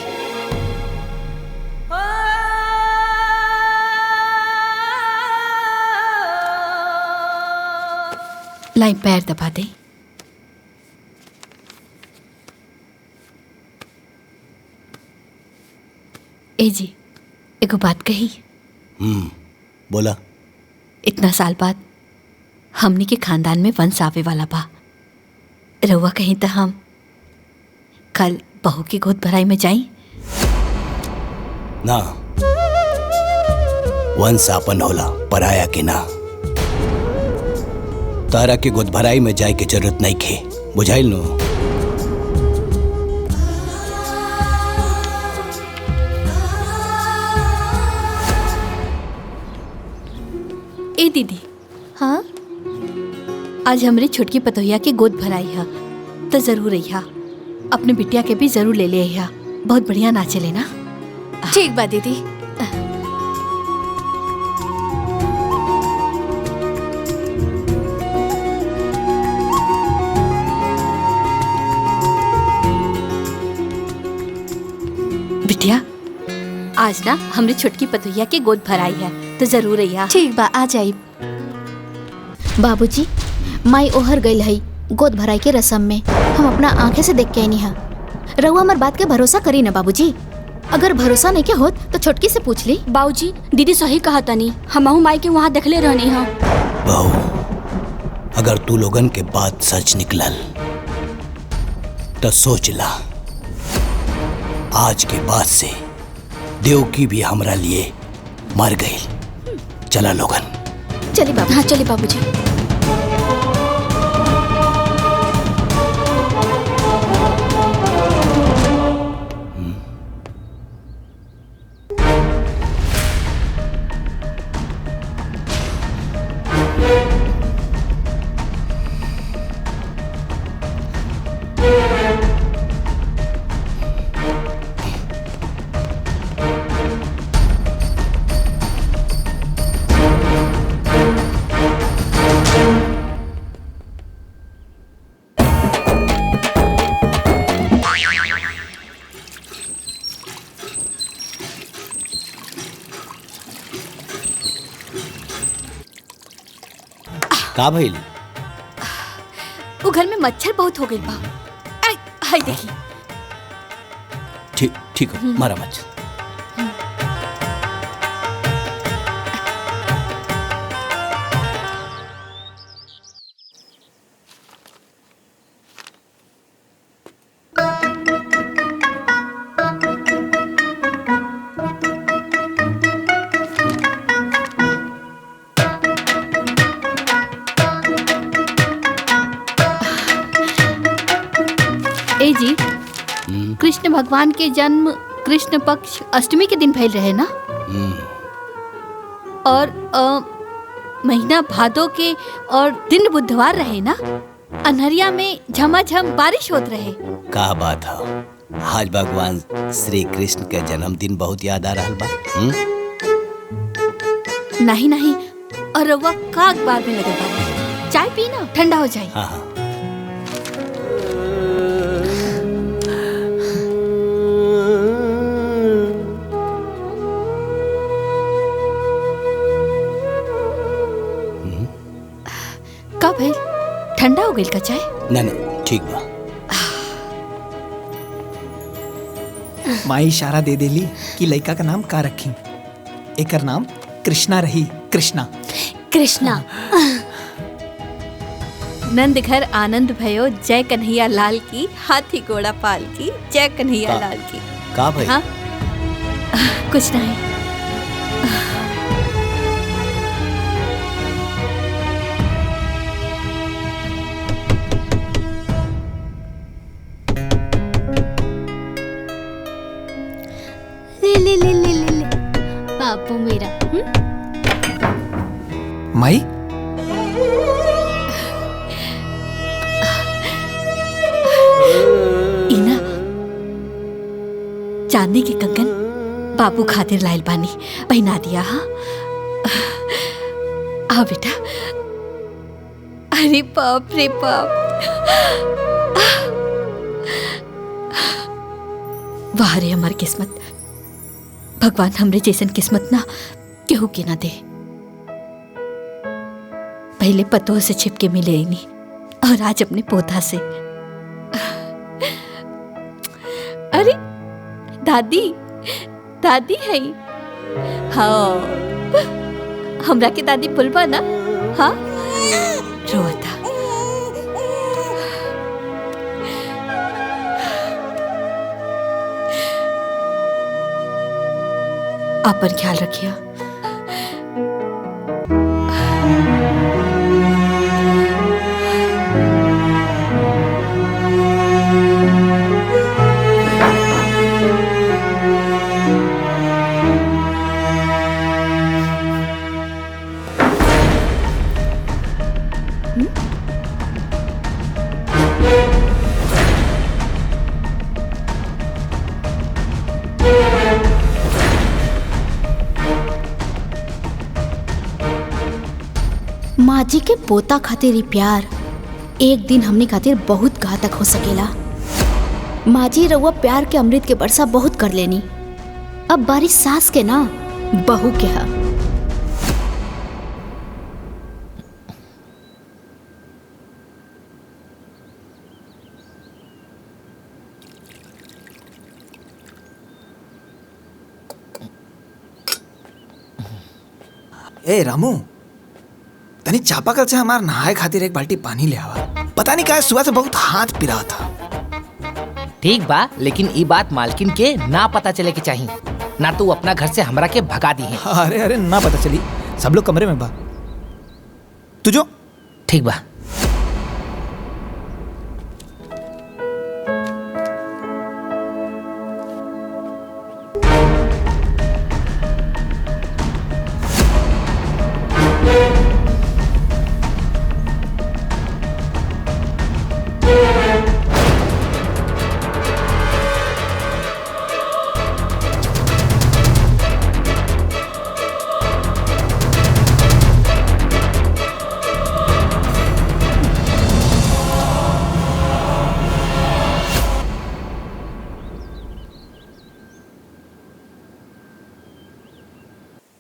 लाई पैर दबा दे। ए जी, एगो बात कही। बोला। इतना साल बाद हमनी के खानदान में वंश आवे वाला बा। रउआ कहीं तो हम कल बहू की गोद भराई में जाई ना। वंश आपन होला, पराया के ना। तारा के गोद भराई में जाए के जरूरत नहीं खे, बुझाइल नो। ए दीदी, हाँ आज हमरे छोटकी पतोहिया की गोद भराई है तो जरूर अइहा। अपने बिटिया के भी जरूर ले ले अइहा। बहुत बढ़िया नाचे लेना। ठीक बा दीदी। बिटिया, आज ना हमरे छोटकी पतोहिया की गोद भराई है तो जरूर अइहा। ठीक बा, आ जाई। बाबूजी, माई ओहर गई है गोद भराई के रस्म में। हम अपना आंखें से देख के आईनी हा। रउआ हमार बात के भरोसा करी ना बाबूजी। अगर भरोसा नहीं के होत तो छोटकी से पूछ ली। बाबूजी, दीदी सही कहा तनी, हमहू माई के वहाँ देखले रहनी हा। बहू, अगर तू लोगन के बात सच निकलल तो सोच ला, आज के बाद से देवकी भी हमरा लिए मर गई। चला लोगन। चली बाबू। हाँ चली बाबूजी। का भइल? वो घर में मच्छर बहुत हो गई बा। हाय देखी। ठीक ठीक हो, मारा मच्छर। ए जी, कृष्ण भगवान के जन्म कृष्ण पक्ष अष्टमी के दिन भइल रहे ना? और महीना भादो के और दिन बुधवार रहे ना? अनहरिया में झमाझम बारिश होत रहे। का बात है, आज भगवान श्री कृष्ण के जन्मदिन बहुत याद आ रहा बा। नहीं नहीं, और रउआ का अखबार में लगल बा। चाय पी ना, ठंडा हो जाए। हाँ हाँ। ठंडा हो गई का चाय? ना ना ठीक बा। माई इशारा दे देली कि लड़का का नाम का रखी। एकर नाम कृष्णा रही। कृष्णा। कृष्णा। नंद घर आनंद भयो, जय कन्हैया लाल की, हाथी घोड़ा पाल की, जय कन्हैया लाल की। का भाई? हाँ कुछ नहीं। ले ले ले ले ले ले बापू मेरा। माई इना चांदी के कंगन बाबू खातिर लाइल बानी, पहना दिया। हाँ आ बेटा। अरे बाप रे बाप, वाह रे हमार किस्मत। भगवान हमरे जैसन किस्मत ना केहू के ना दे। पहले पतों से छिपके मिले ही नहीं, और आज अपने पोता से। अरे दादी, दादी है। हाँ हमरा के दादी पुलवा ना। हाँ रोता। आपन ख्याल रखिए। माँ जी के पोता खातिर ही प्यार एक दिन हमने खातिर बहुत घातक हो सकेला। माँ जी रउआ प्यार के अमृत के वर्षा बहुत कर लेनी, अब बारी सास के ना बहू के हा। ए रामू, तनी चापाकल से हमार नहाए खातिर एक बाल्टी पानी ले आवा। पता नहीं क्या सुबह से बहुत हाथ पिरा था। ठीक बा, लेकिन ई बात मालकिन के ना पता चले के चाहिए, ना तू अपना घर से हमरा के भगा दी है। अरे अरे ना पता चली, सब लोग कमरे में बा। तू जो। ठीक बा।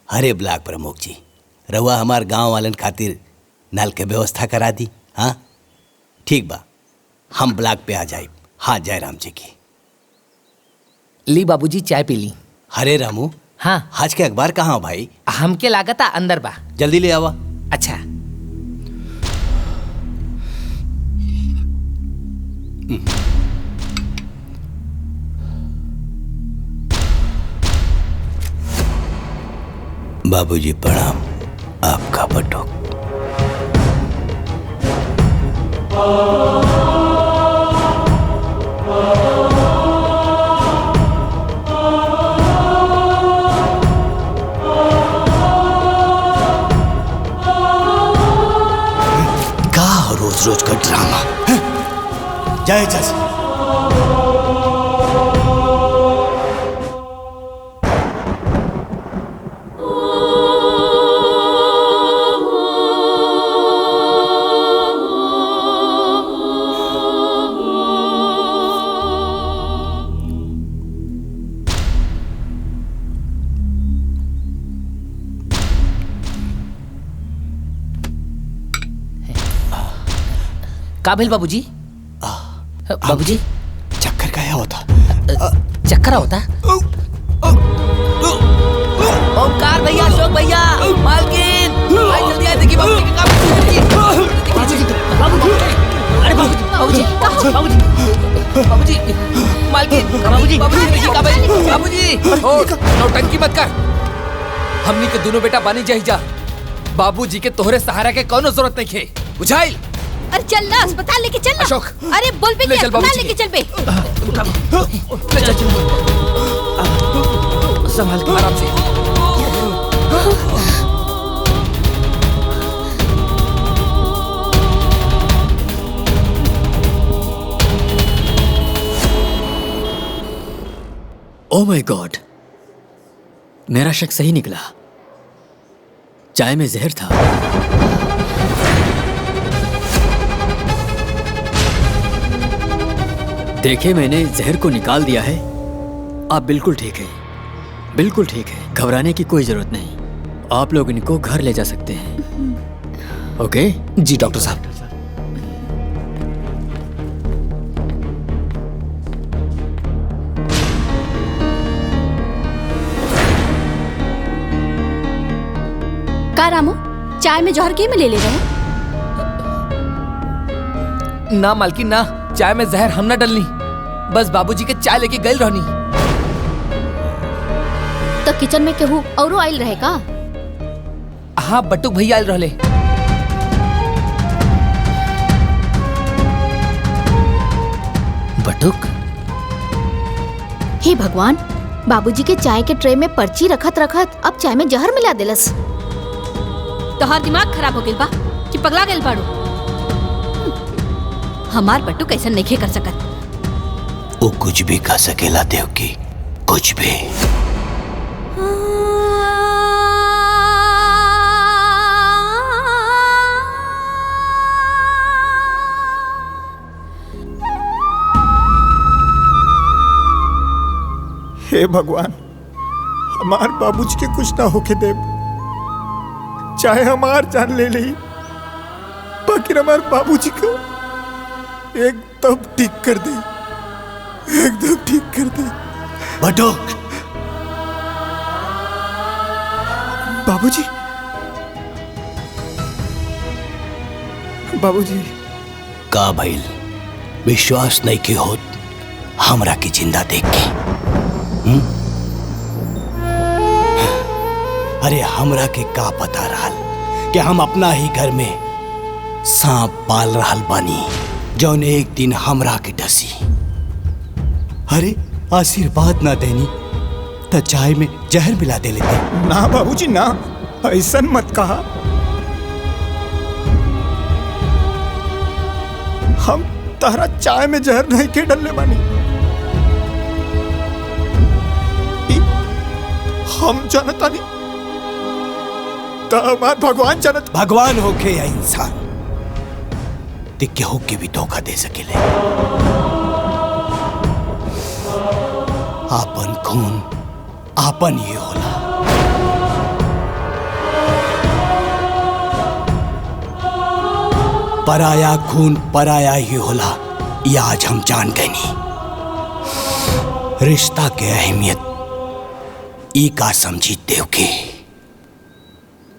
अरे ब्लॉक प्रमुख जी, रहुआ हमार गांव वालन खातिर नल के व्यवस्था करा दी। हाँ ठीक बा, हम ब्लॉक पे आ जाए। हाँ जयराम जी की। ली बाबूजी चाय पी ली। अरे रामू, हाँ आज के अखबार कहाँ हो भाई? हमके लागता अंदर बा। जल्दी ले आवा। अच्छा। बाबूजी प्रणाम। आपका बटुक। का रोज रोज का ड्रामा। जय जय। काबिल बाबूजी? बाबूजी चक्कर गया होता। चक्कर होता? ओमकार भैया, अशोक भैया, मालकिन, भाई जल्दी आए, देखिए बाबूजी के बाबूजी, मालकिन, बाबूजी देखिए बाबूजी, नौटंकी मत कर। हमनी के दोनों बेटा बानी जाही जा। बाबूजी के तोहरे सहारा के कोनो जरूरत नहीं खे, बुझाइल? अरे चल ना, अस्पताल लेके चल ना। अशोक, अरे बोल पे ले चल अस्पताल बाबूजी लेके चल बे। ले चल संभाल के आराम से। ओह माय गॉड, मेरा शक सही निकला। चाय में जहर था। देखे, मैंने जहर को निकाल दिया है। आप बिल्कुल ठीक है, बिल्कुल ठीक है। घबराने की कोई जरूरत नहीं। आप लोग इनको घर ले जा सकते हैं। ओके? जी डॉक्टर साहब। का रामू, चाय में जहर के में ले रहे हैं? ना मालकिन ना, चाय में जहर हम ना डलनी, बस बाबूजी के चाय लेके गई रहनी। तो किचन में केहू औरो आइल रहे का? हाँ, बटुक भैया आइल रहले। बटुक? हे भगवान, बाबूजी के चाय के ट्रे में पर्ची रखत रखत अब चाय में जहर मिला देलस। तोहार दिमाग खराब हो गइल बा कि पगला गइल बाड़ू? हमार बट्टू कैसे नहीं कर सकत। वो कुछ भी कर सकेला देवकी, कुछ भी। हे भगवान, हमार बाबूजी के कुछ ना होके दे, चाहे हमार जान ले ली, बाकी हमार बाबूजी को एकदम ठीक कर दे, एकदम ठीक कर दे। बटो, बाबूजी, बाबूजी। का भइल? विश्वास नहीं की होत हमरा की जिंदा देख के? अरे हमरा के का पता रहल कि हम अपना ही घर में सांप पाल रहल बानी, जौन एक दिन हमरा के डसी। अरे आशीर्वाद ना देनी तो चाय में जहर मिला दे लेते। ना बाबूजी ना, ऐसा मत कहा। हम तारा चाय में जहर नहीं के डलने बानी। हम जानता नहीं तो हमार भगवान जानत। भगवान होके या इंसान, दिक्के होके भी धोखा दे सकेले। आपन खून आपन ही होला। पराया खून पराया ही होला, ये आज हम जान गए नी। रिश्ता के अहमियत ई का समझी देवकी।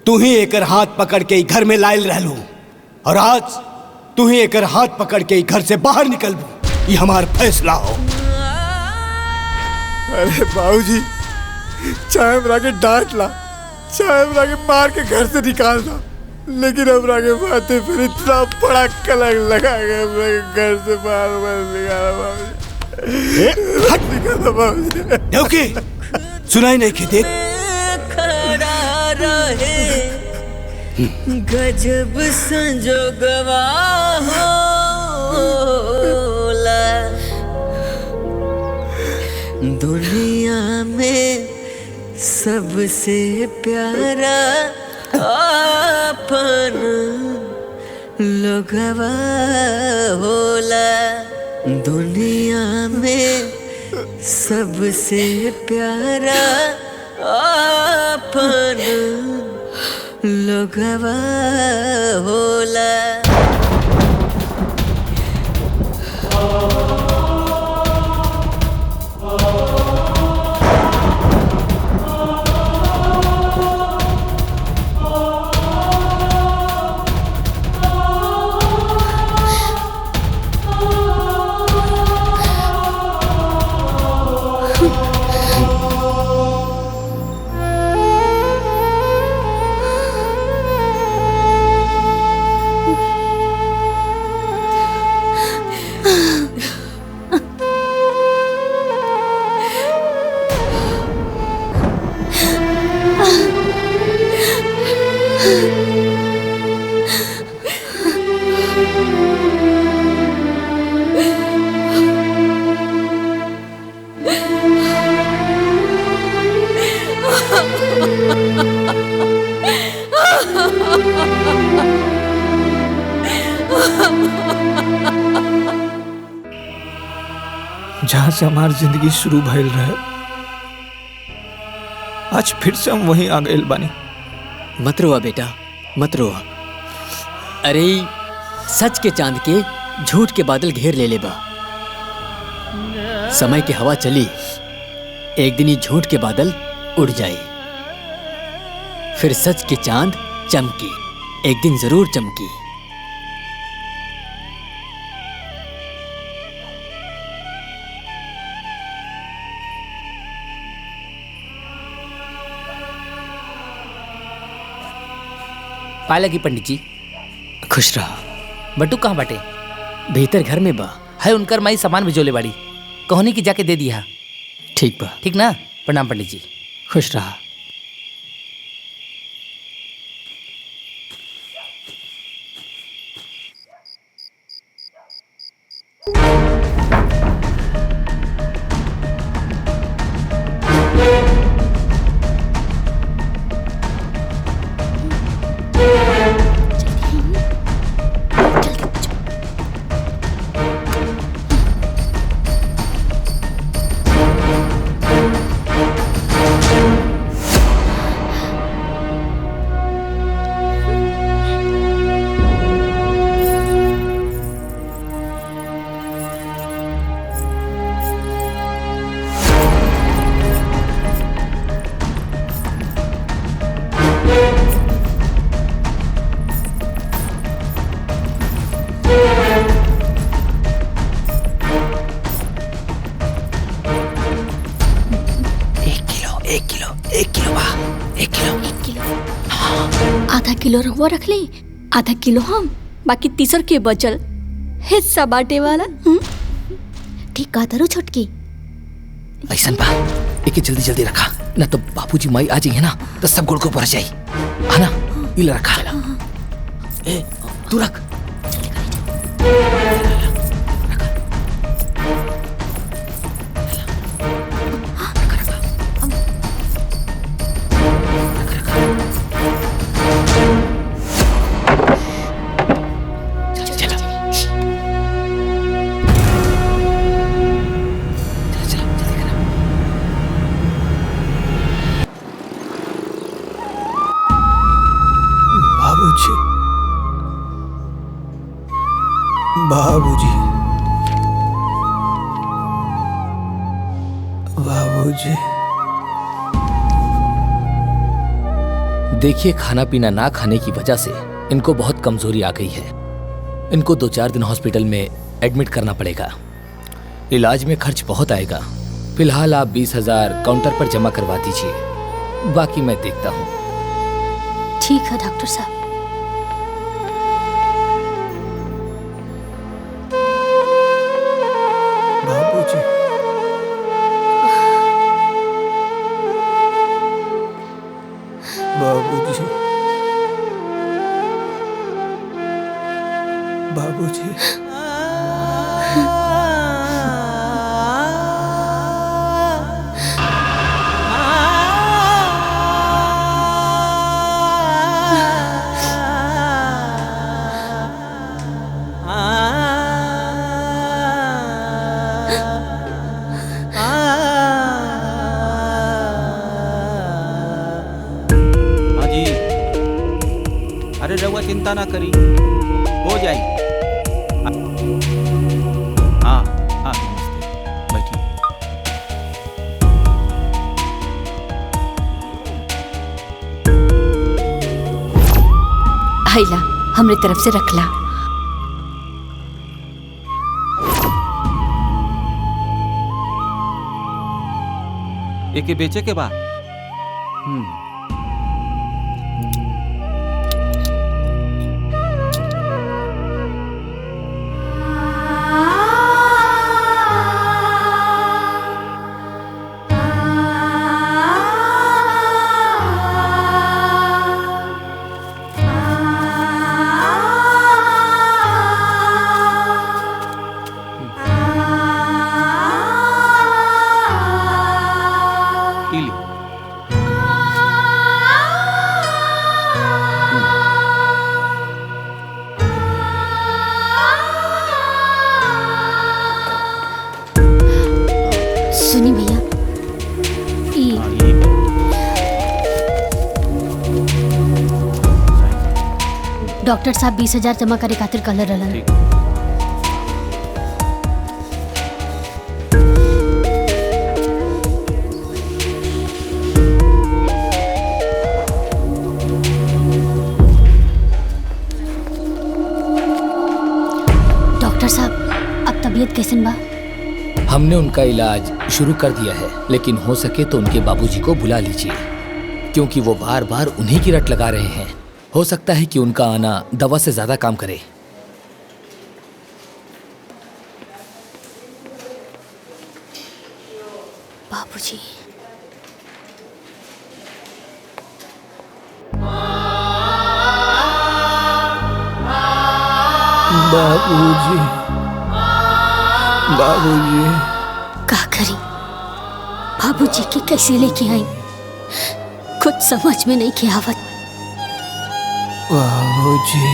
तू ही एकर हाथ पकड़ के घर में लायल रहलू, और आज तू ही एकर हाथ पकड़ के घर से बाहर निकलबू। ये हमार फैसला हो। अरे बाबूजी, चाहे हमरा के डांट ला, चाहे हमरा के मार के घर से निकाल दा, लेकिन हमरा के माथे पर इतना बड़ा कलंक लगा के हमरा के घर से बाहर मत निकाला बाबूजी। हट निकाला बाबूजी। देवकी, सुनाई नहीं की देख। खड़ा रहे गजब संजोगवा होला, दुनिया में सबसे प्यारा अपन लोगवा होला, दुनिया में सबसे प्यारा अपन लोगवा होला। जहाँ से हमारी जिंदगी शुरू भइल रहे, आज फिर से हम वहीं आ गए बानी। मत रोआ बेटा, मत रोआ। अरे सच के चांद के झूठ के बादल घेर ले बा। समय की हवा चली, एक दिन ही झूठ के बादल उड़ जाए, फिर सच के चांद चमकी, एक दिन जरूर चमकी। पाए लगी पंडित जी। खुश रहा। बटू कहाँ बाटे? भीतर घर में बा। है उनकर माई सामान भिजोले बाड़ी, कहनी की जाके दे दिया। ठीक बा। ठीक ना? प्रणाम पंडित जी। खुश रहा। आधा किलो रहुआ रख ली, आधा किलो हम, बाकी तीसर के बचल हिस्सा बांटे वाला। ठीक कहा तारू छोटकी। ऐसा बा, एक जल्दी जल्दी रखा, ना तो बापूजी माई आ जाइए ना तो सब गुड़ को भर जाए। है ना? इला रखा। ए, तू रख। बाबूजी, बाबूजी। देखिए, खाना पीना ना खाने की वजह से इनको बहुत कमजोरी आ गई है। इनको 2-4 दिन हॉस्पिटल में एडमिट करना पड़ेगा। इलाज में खर्च बहुत आएगा। फिलहाल आप 20,000 काउंटर पर जमा करवा दीजिए, बाकी मैं देखता हूँ। ठीक है डॉक्टर साहब। बाबूजी, बाबूजी, रहुआ चिंता ना करी, हो जाए। हाँ हाँ, बैठिए। हाइला, हमरे तरफ से रखला। एके बेचे के बाद डॉक्टर साहब 20,000 जमा करे खातिर कहले रहलन। डॉक्टर साहब, अब तबीयत कैसन बा? हमने उनका इलाज शुरू कर दिया है, लेकिन हो सके तो उनके बाबूजी को बुला लीजिए, क्योंकि वो बार बार उन्हीं की रट लगा रहे हैं। हो सकता है कि उनका आना दवा से ज्यादा काम करे। बाबूजी, बाबूजी, बाबूजी। का करी? बाबूजी के कैसे लेके आई, कुछ समझ में नहीं के आवत। बाबूजी,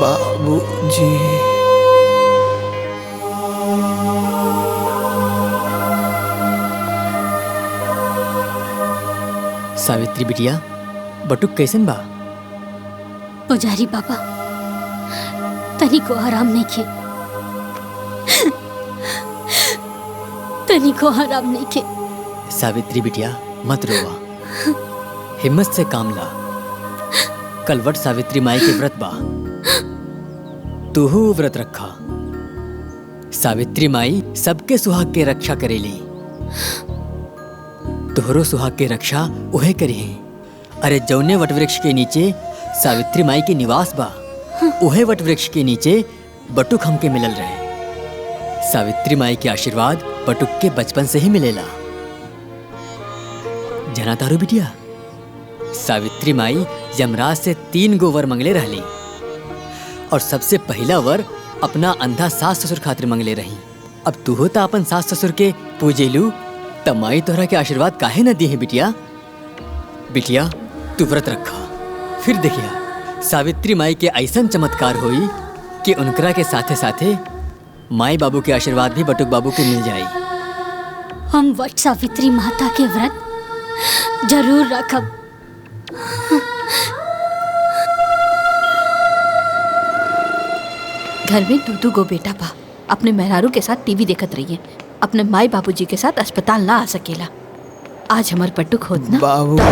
बाबूजी। सावित्री बिटिया, बटुक कैसन बा? पुजारी बाबा, तनी को आराम नहीं के, तनी को आराम नहीं के। सावित्री बिटिया मत रोवा, हिम्मत से काम ला। कल वट सावित्री माई के व्रत बा, तूहू व्रत रखा। सावित्री माई सबके सुहाग के रक्षा करेली, तोहरो सुहाग के रक्षा उहे करी। अरे जौने वटवृक्ष के नीचे सावित्री माई के निवास बा, उहे वटवृक्ष के नीचे बटुक हमके मिलल रहे। सावित्री माई के आशीर्वाद बटुक के बचपन से ही मिलेला। जना तारू बिटिया, सावित्री माई यमराज से 3 गो वर मंगले रहली, और सबसे पहला वर अपना अंधा सास ससुर खातिर मंगले रही। अब तू होता अपन सास ससुर के पूजेलू, त माई तोहरा के आशीर्वाद काहे न दी है बिटिया। बिटिया तू व्रत रखा, फिर देखिया सावित्री माई के ऐसन चमत्कार होई कि उनकरा के साथे साथे माई बाबू के आशीर्वाद भी बटुक बाबू के मिल जाई। हम वट सावित्री माता के व्रत जरूर रखब। घर में दू गो बेटा बा, अपने मेहरारू के साथ टीवी देखत रहिए, अपने माई बाबूजी के साथ अस्पताल ना आ सकेला। आज हमार पट्टुक होत ना बाबूजी।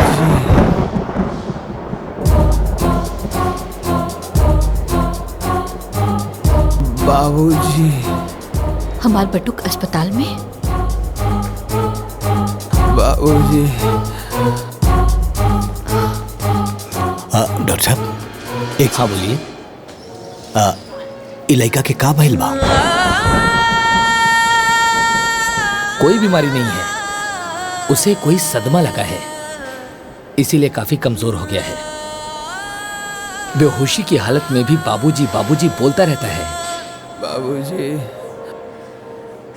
बाबूजी, हमार बटुक अस्पताल में। बाबूजी। डॉक्टर साहब, एक हाँ बोलिए। ई लड़का के का भइल बा? कोई बीमारी नहीं है, उसे कोई सदमा लगा है, इसीलिए काफी कमजोर हो गया है। बेहोशी की हालत में भी बाबूजी बाबूजी बोलता रहता है। बाबूजी।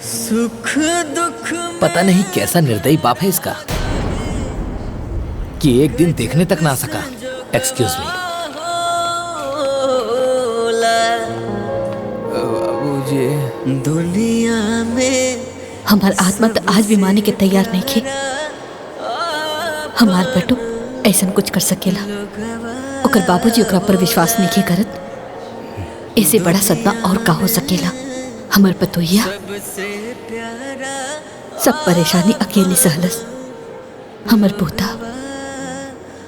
सुख दुख पता नहीं कैसा निर्दयी बाप है इसका कि एक दिन देखने तक ना आ सका। Excuse me. बाबूजी, दुनिया में हमार आत्मा तो आज भी माने के तैयार नहीं थे। हमार बटू ऐसा कुछ कर सकेला, ओकर बाबूजी ओकरा पर विश्वास नहीं करत। ऐसे बड़ा सदमा और का हो सकेला। हमार पतोहिया सब परेशानी अकेले सहलस। हमार पोता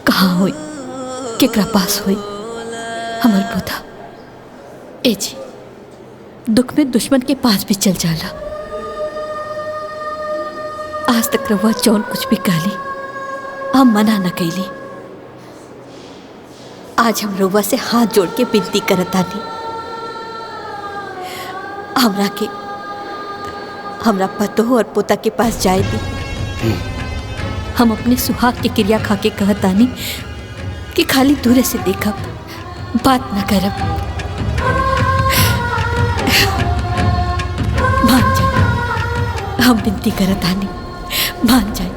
कहाँ होई, केकरा पास होई हमार पोता? ए जी, दुख में दुश्मन के पास भी चल जाला। आज तक रवा जौन कुछ भी कहली हम मना न कैली। आज हम रवा से हाथ जोड़ के विनती करतानी, हमरा पतो और पोता के पास जाए दी। हम अपने सुहाग के क्रिया खा के कहतानी कि खाली दूर से देखब, बात न करब। मान जाए, हम विनती करतानी, मान जाए।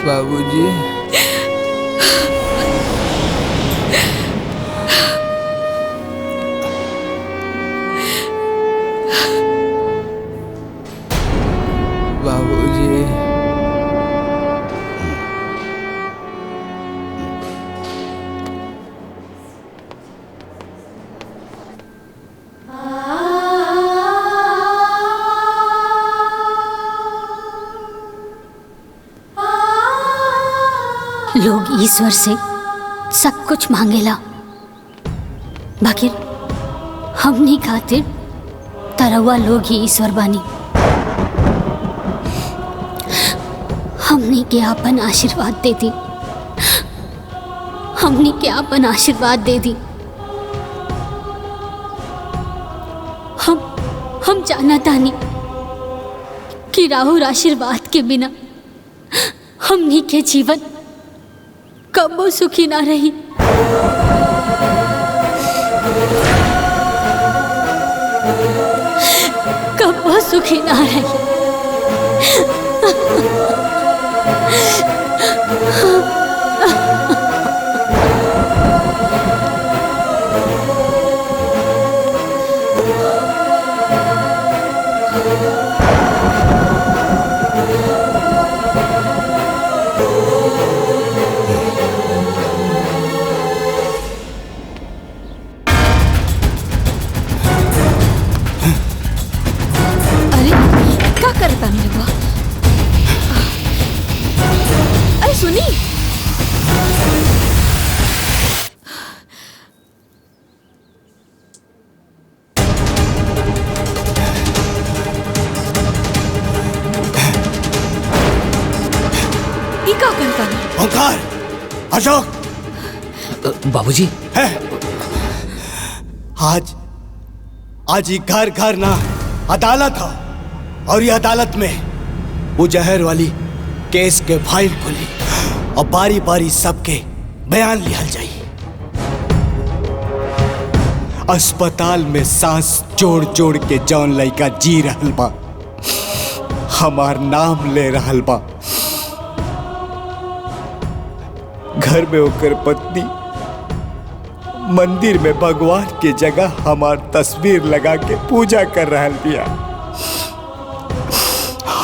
बाबूजी। लोग ईश्वर से सब कुछ मांगेला, बाकी हमनी खातिर तरवा लोग ही ईश्वर बानी। हमनी के आपन आशीर्वाद दे दी, हमनी के आपन आशीर्वाद दे दी। हम जाना तानी कि राहुल आशीर्वाद के बिना हमनी के जीवन कबो सुखी ना रही। कबो सुखी ना रही। अरे सुनी, ये क्या करता है? ओंकार, अशोक, बाबूजी है आज ये घर घर ना अदालत हो, और ये अदालत में वो जहर वाली केस के फाइल खुली और बारी बारी सबके बयान लिया जाए। अस्पताल में सांस जोड़ जोड़ के जौन लड़का जी रहल बा, हमार नाम ले रहल बा। घर में होकर पत्नी मंदिर में भगवान के जगह हमार तस्वीर लगा के पूजा कर रहल बिया।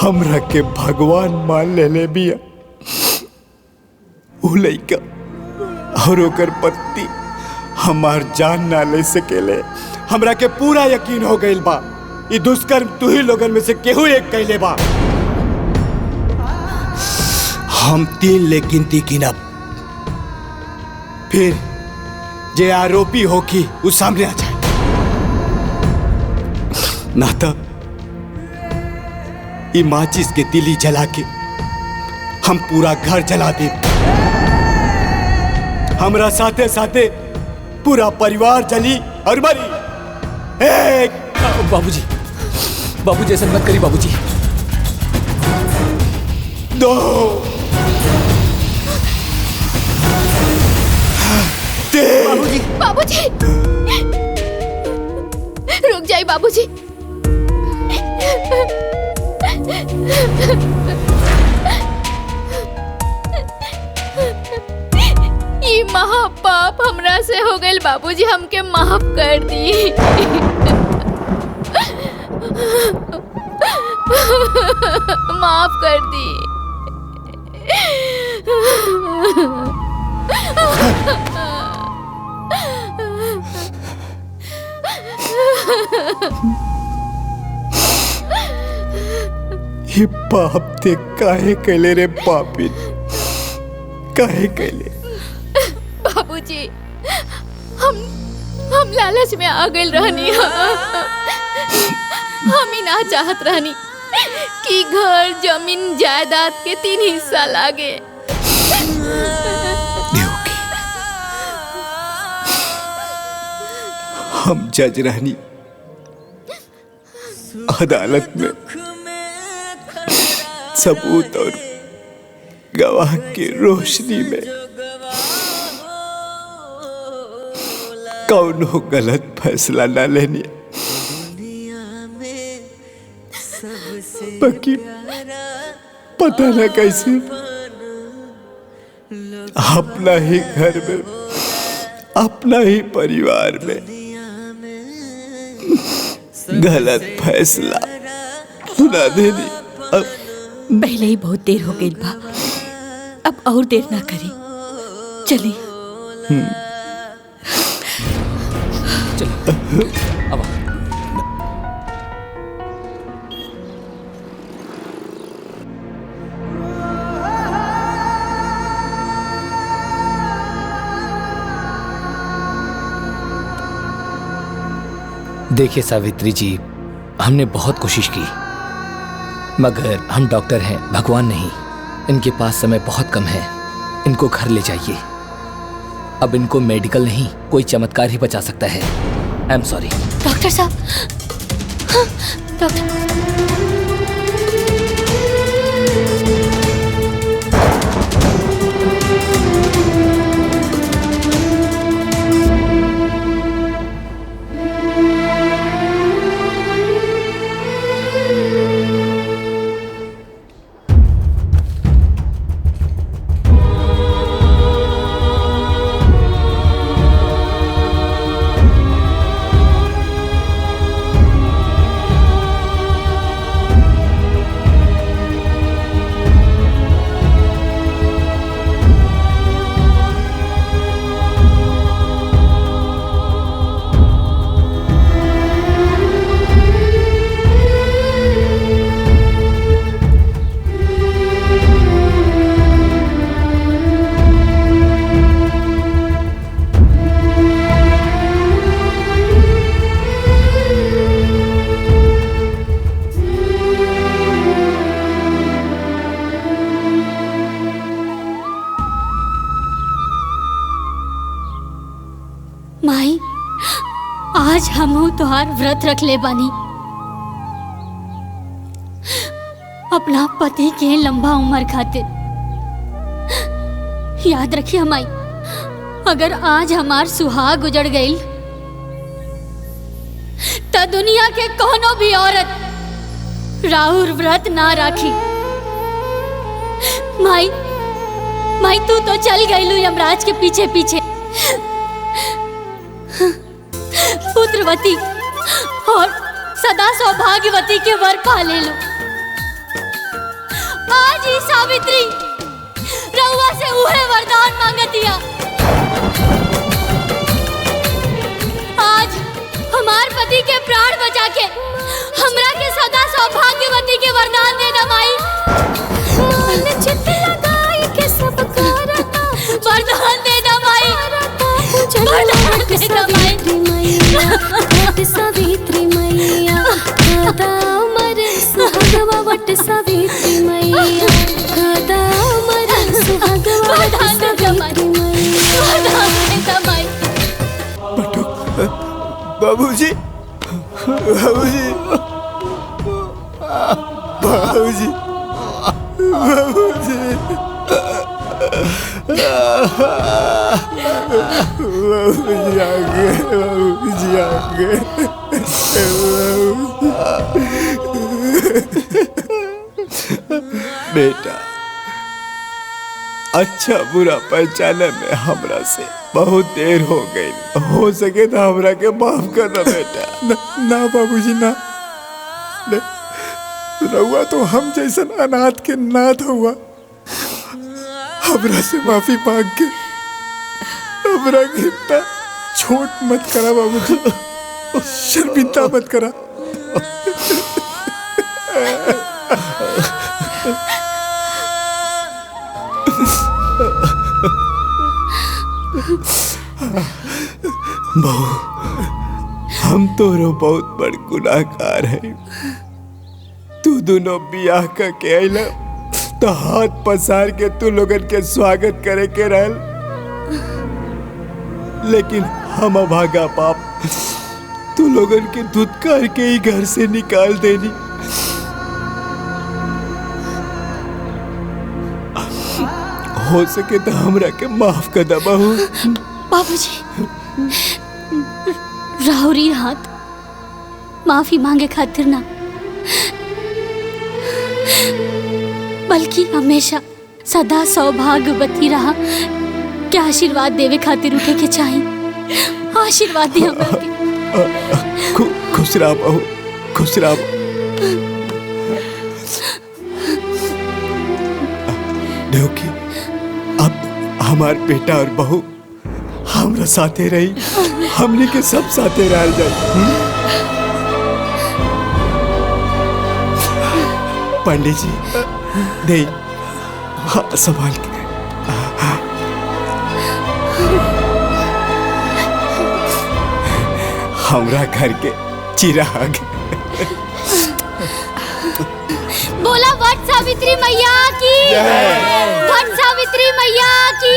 हमरा के भगवान मान ले बिया। उ लइका और ओकर पत्नी हमार जान ना ले सकेले। हमरा के पूरा यकीन हो गइल बा ये दुष्कर्म तू ही लोगन में से केहू एक कैले बा। हम 3 लेकिन गिनब, फिर जे आरोपी होगी वो सामने आ जाए, ना तो ये माचिस के तिली जला के हम पूरा घर जला दे। हमरा साथे साथे पूरा परिवार जली और मरी। बाबूजी ऐसा मत करिए बाबूजी। 2 बाबूजी रुक जाइए बाबूजी। ये महापाप हमरा से हो गए बाबूजी, हमके माफ कर दी। माफ कर दी। ये पाप ते काहे कैले रे पापी, काहे कैले? बाबूजी हम लालच में आ गए रहनी। हम ही ना चाहत रहनी कि घर जमीन जायदाद के 3 हिस्सा लागे। हम जज रहनी, अदालत में सबूत और गवाह की रोशनी में कौनो गलत फैसला ना लेनी। बाकी पता ना कैसे अपना ही घर में, अपना ही परिवार में गलत फैसला सुना देनी। अब पहले ही बहुत देर हो गई बा, अब और देर ना करी, चली। अब देखिए सावित्री जी, हमने बहुत कोशिश की, मगर हम डॉक्टर हैं, भगवान नहीं। इनके पास समय बहुत कम है, इनको घर ले जाइए। अब इनको मेडिकल नहीं, कोई चमत्कार ही बचा सकता है। I am sorry. डॉक्टर साहब, हाँ, डॉक्टर माई, आज हमहू तोहार व्रत रख ले बानी। अपना पति के लंबा उम्र खातिर याद रखिए माई, अगर आज हमार सुहाग उजड़ गई तो दुनिया के कोनो भी औरत राहुल व्रत ना राखी। माई, माई तू तो चल गई यमराज के पीछे पीछे, पुत्रवती और सदा सौभाग्यवती के वर पा ले लो। आज ही सावित्री रउआ से उहे वरदान मांगतिया। आज हमार पति के प्राण बचा के हमरा के सदा सौभाग्यवती के वरदान दे दा माई। मन चित लगाई के सब करता वरदान दे दा माई, वरदान दे दा माई। सावित्री मैया मर सुहागवा वट सावित्री मैया मर सुहागवा वट सावित्री मैया। बाबूजी, बाबूजी, बाबूजी, बाबूजी, बाबूजी आ गए, बाबूजी आ गए। बेटा, अच्छा बुरा पहचाने में हमरा से बहुत देर हो गई, हो सके तो हमरा के माफ कर दो बेटा। ना बाबूजी ना, रहुआ तो हम जैसन अनाथ के नाथ हुआ। हमरा से माफी मांग के हमरा के इतना छोट मत करा बाबूजी, शर्मिंदा मत करा। बहू, हम तोरो बहुत बड़ गुनाहगार है। तू दोनों बियाह का के आइला तो हाथ पसार के तू लोगन के स्वागत करे के रहल, लेकिन हम अभागा बाप तू लोगन के धुतकार के ही घर से निकाल देनी। हो सके तो हमरा के माफ कर दा बहू। बाबूजी, राहुरी हाथ माफी मांगे खातिर ना, बल्कि हमेशा सदा सौभाग्यवती रहा के आशीर्वाद देवे खातिर उठे के चाहिए। आशीर्वाद दी हमरा के। खुश रह बहू, खुश रह। देखी, अब हमार बेटा और बहू हमरा साथे रही, हमने के सब साथे रह जाए। पंडित जी दे, हाँ, संभाल के। हमरा घर के चिराग। बोला वट सावित्री मैया की, वट सावित्री मैया की।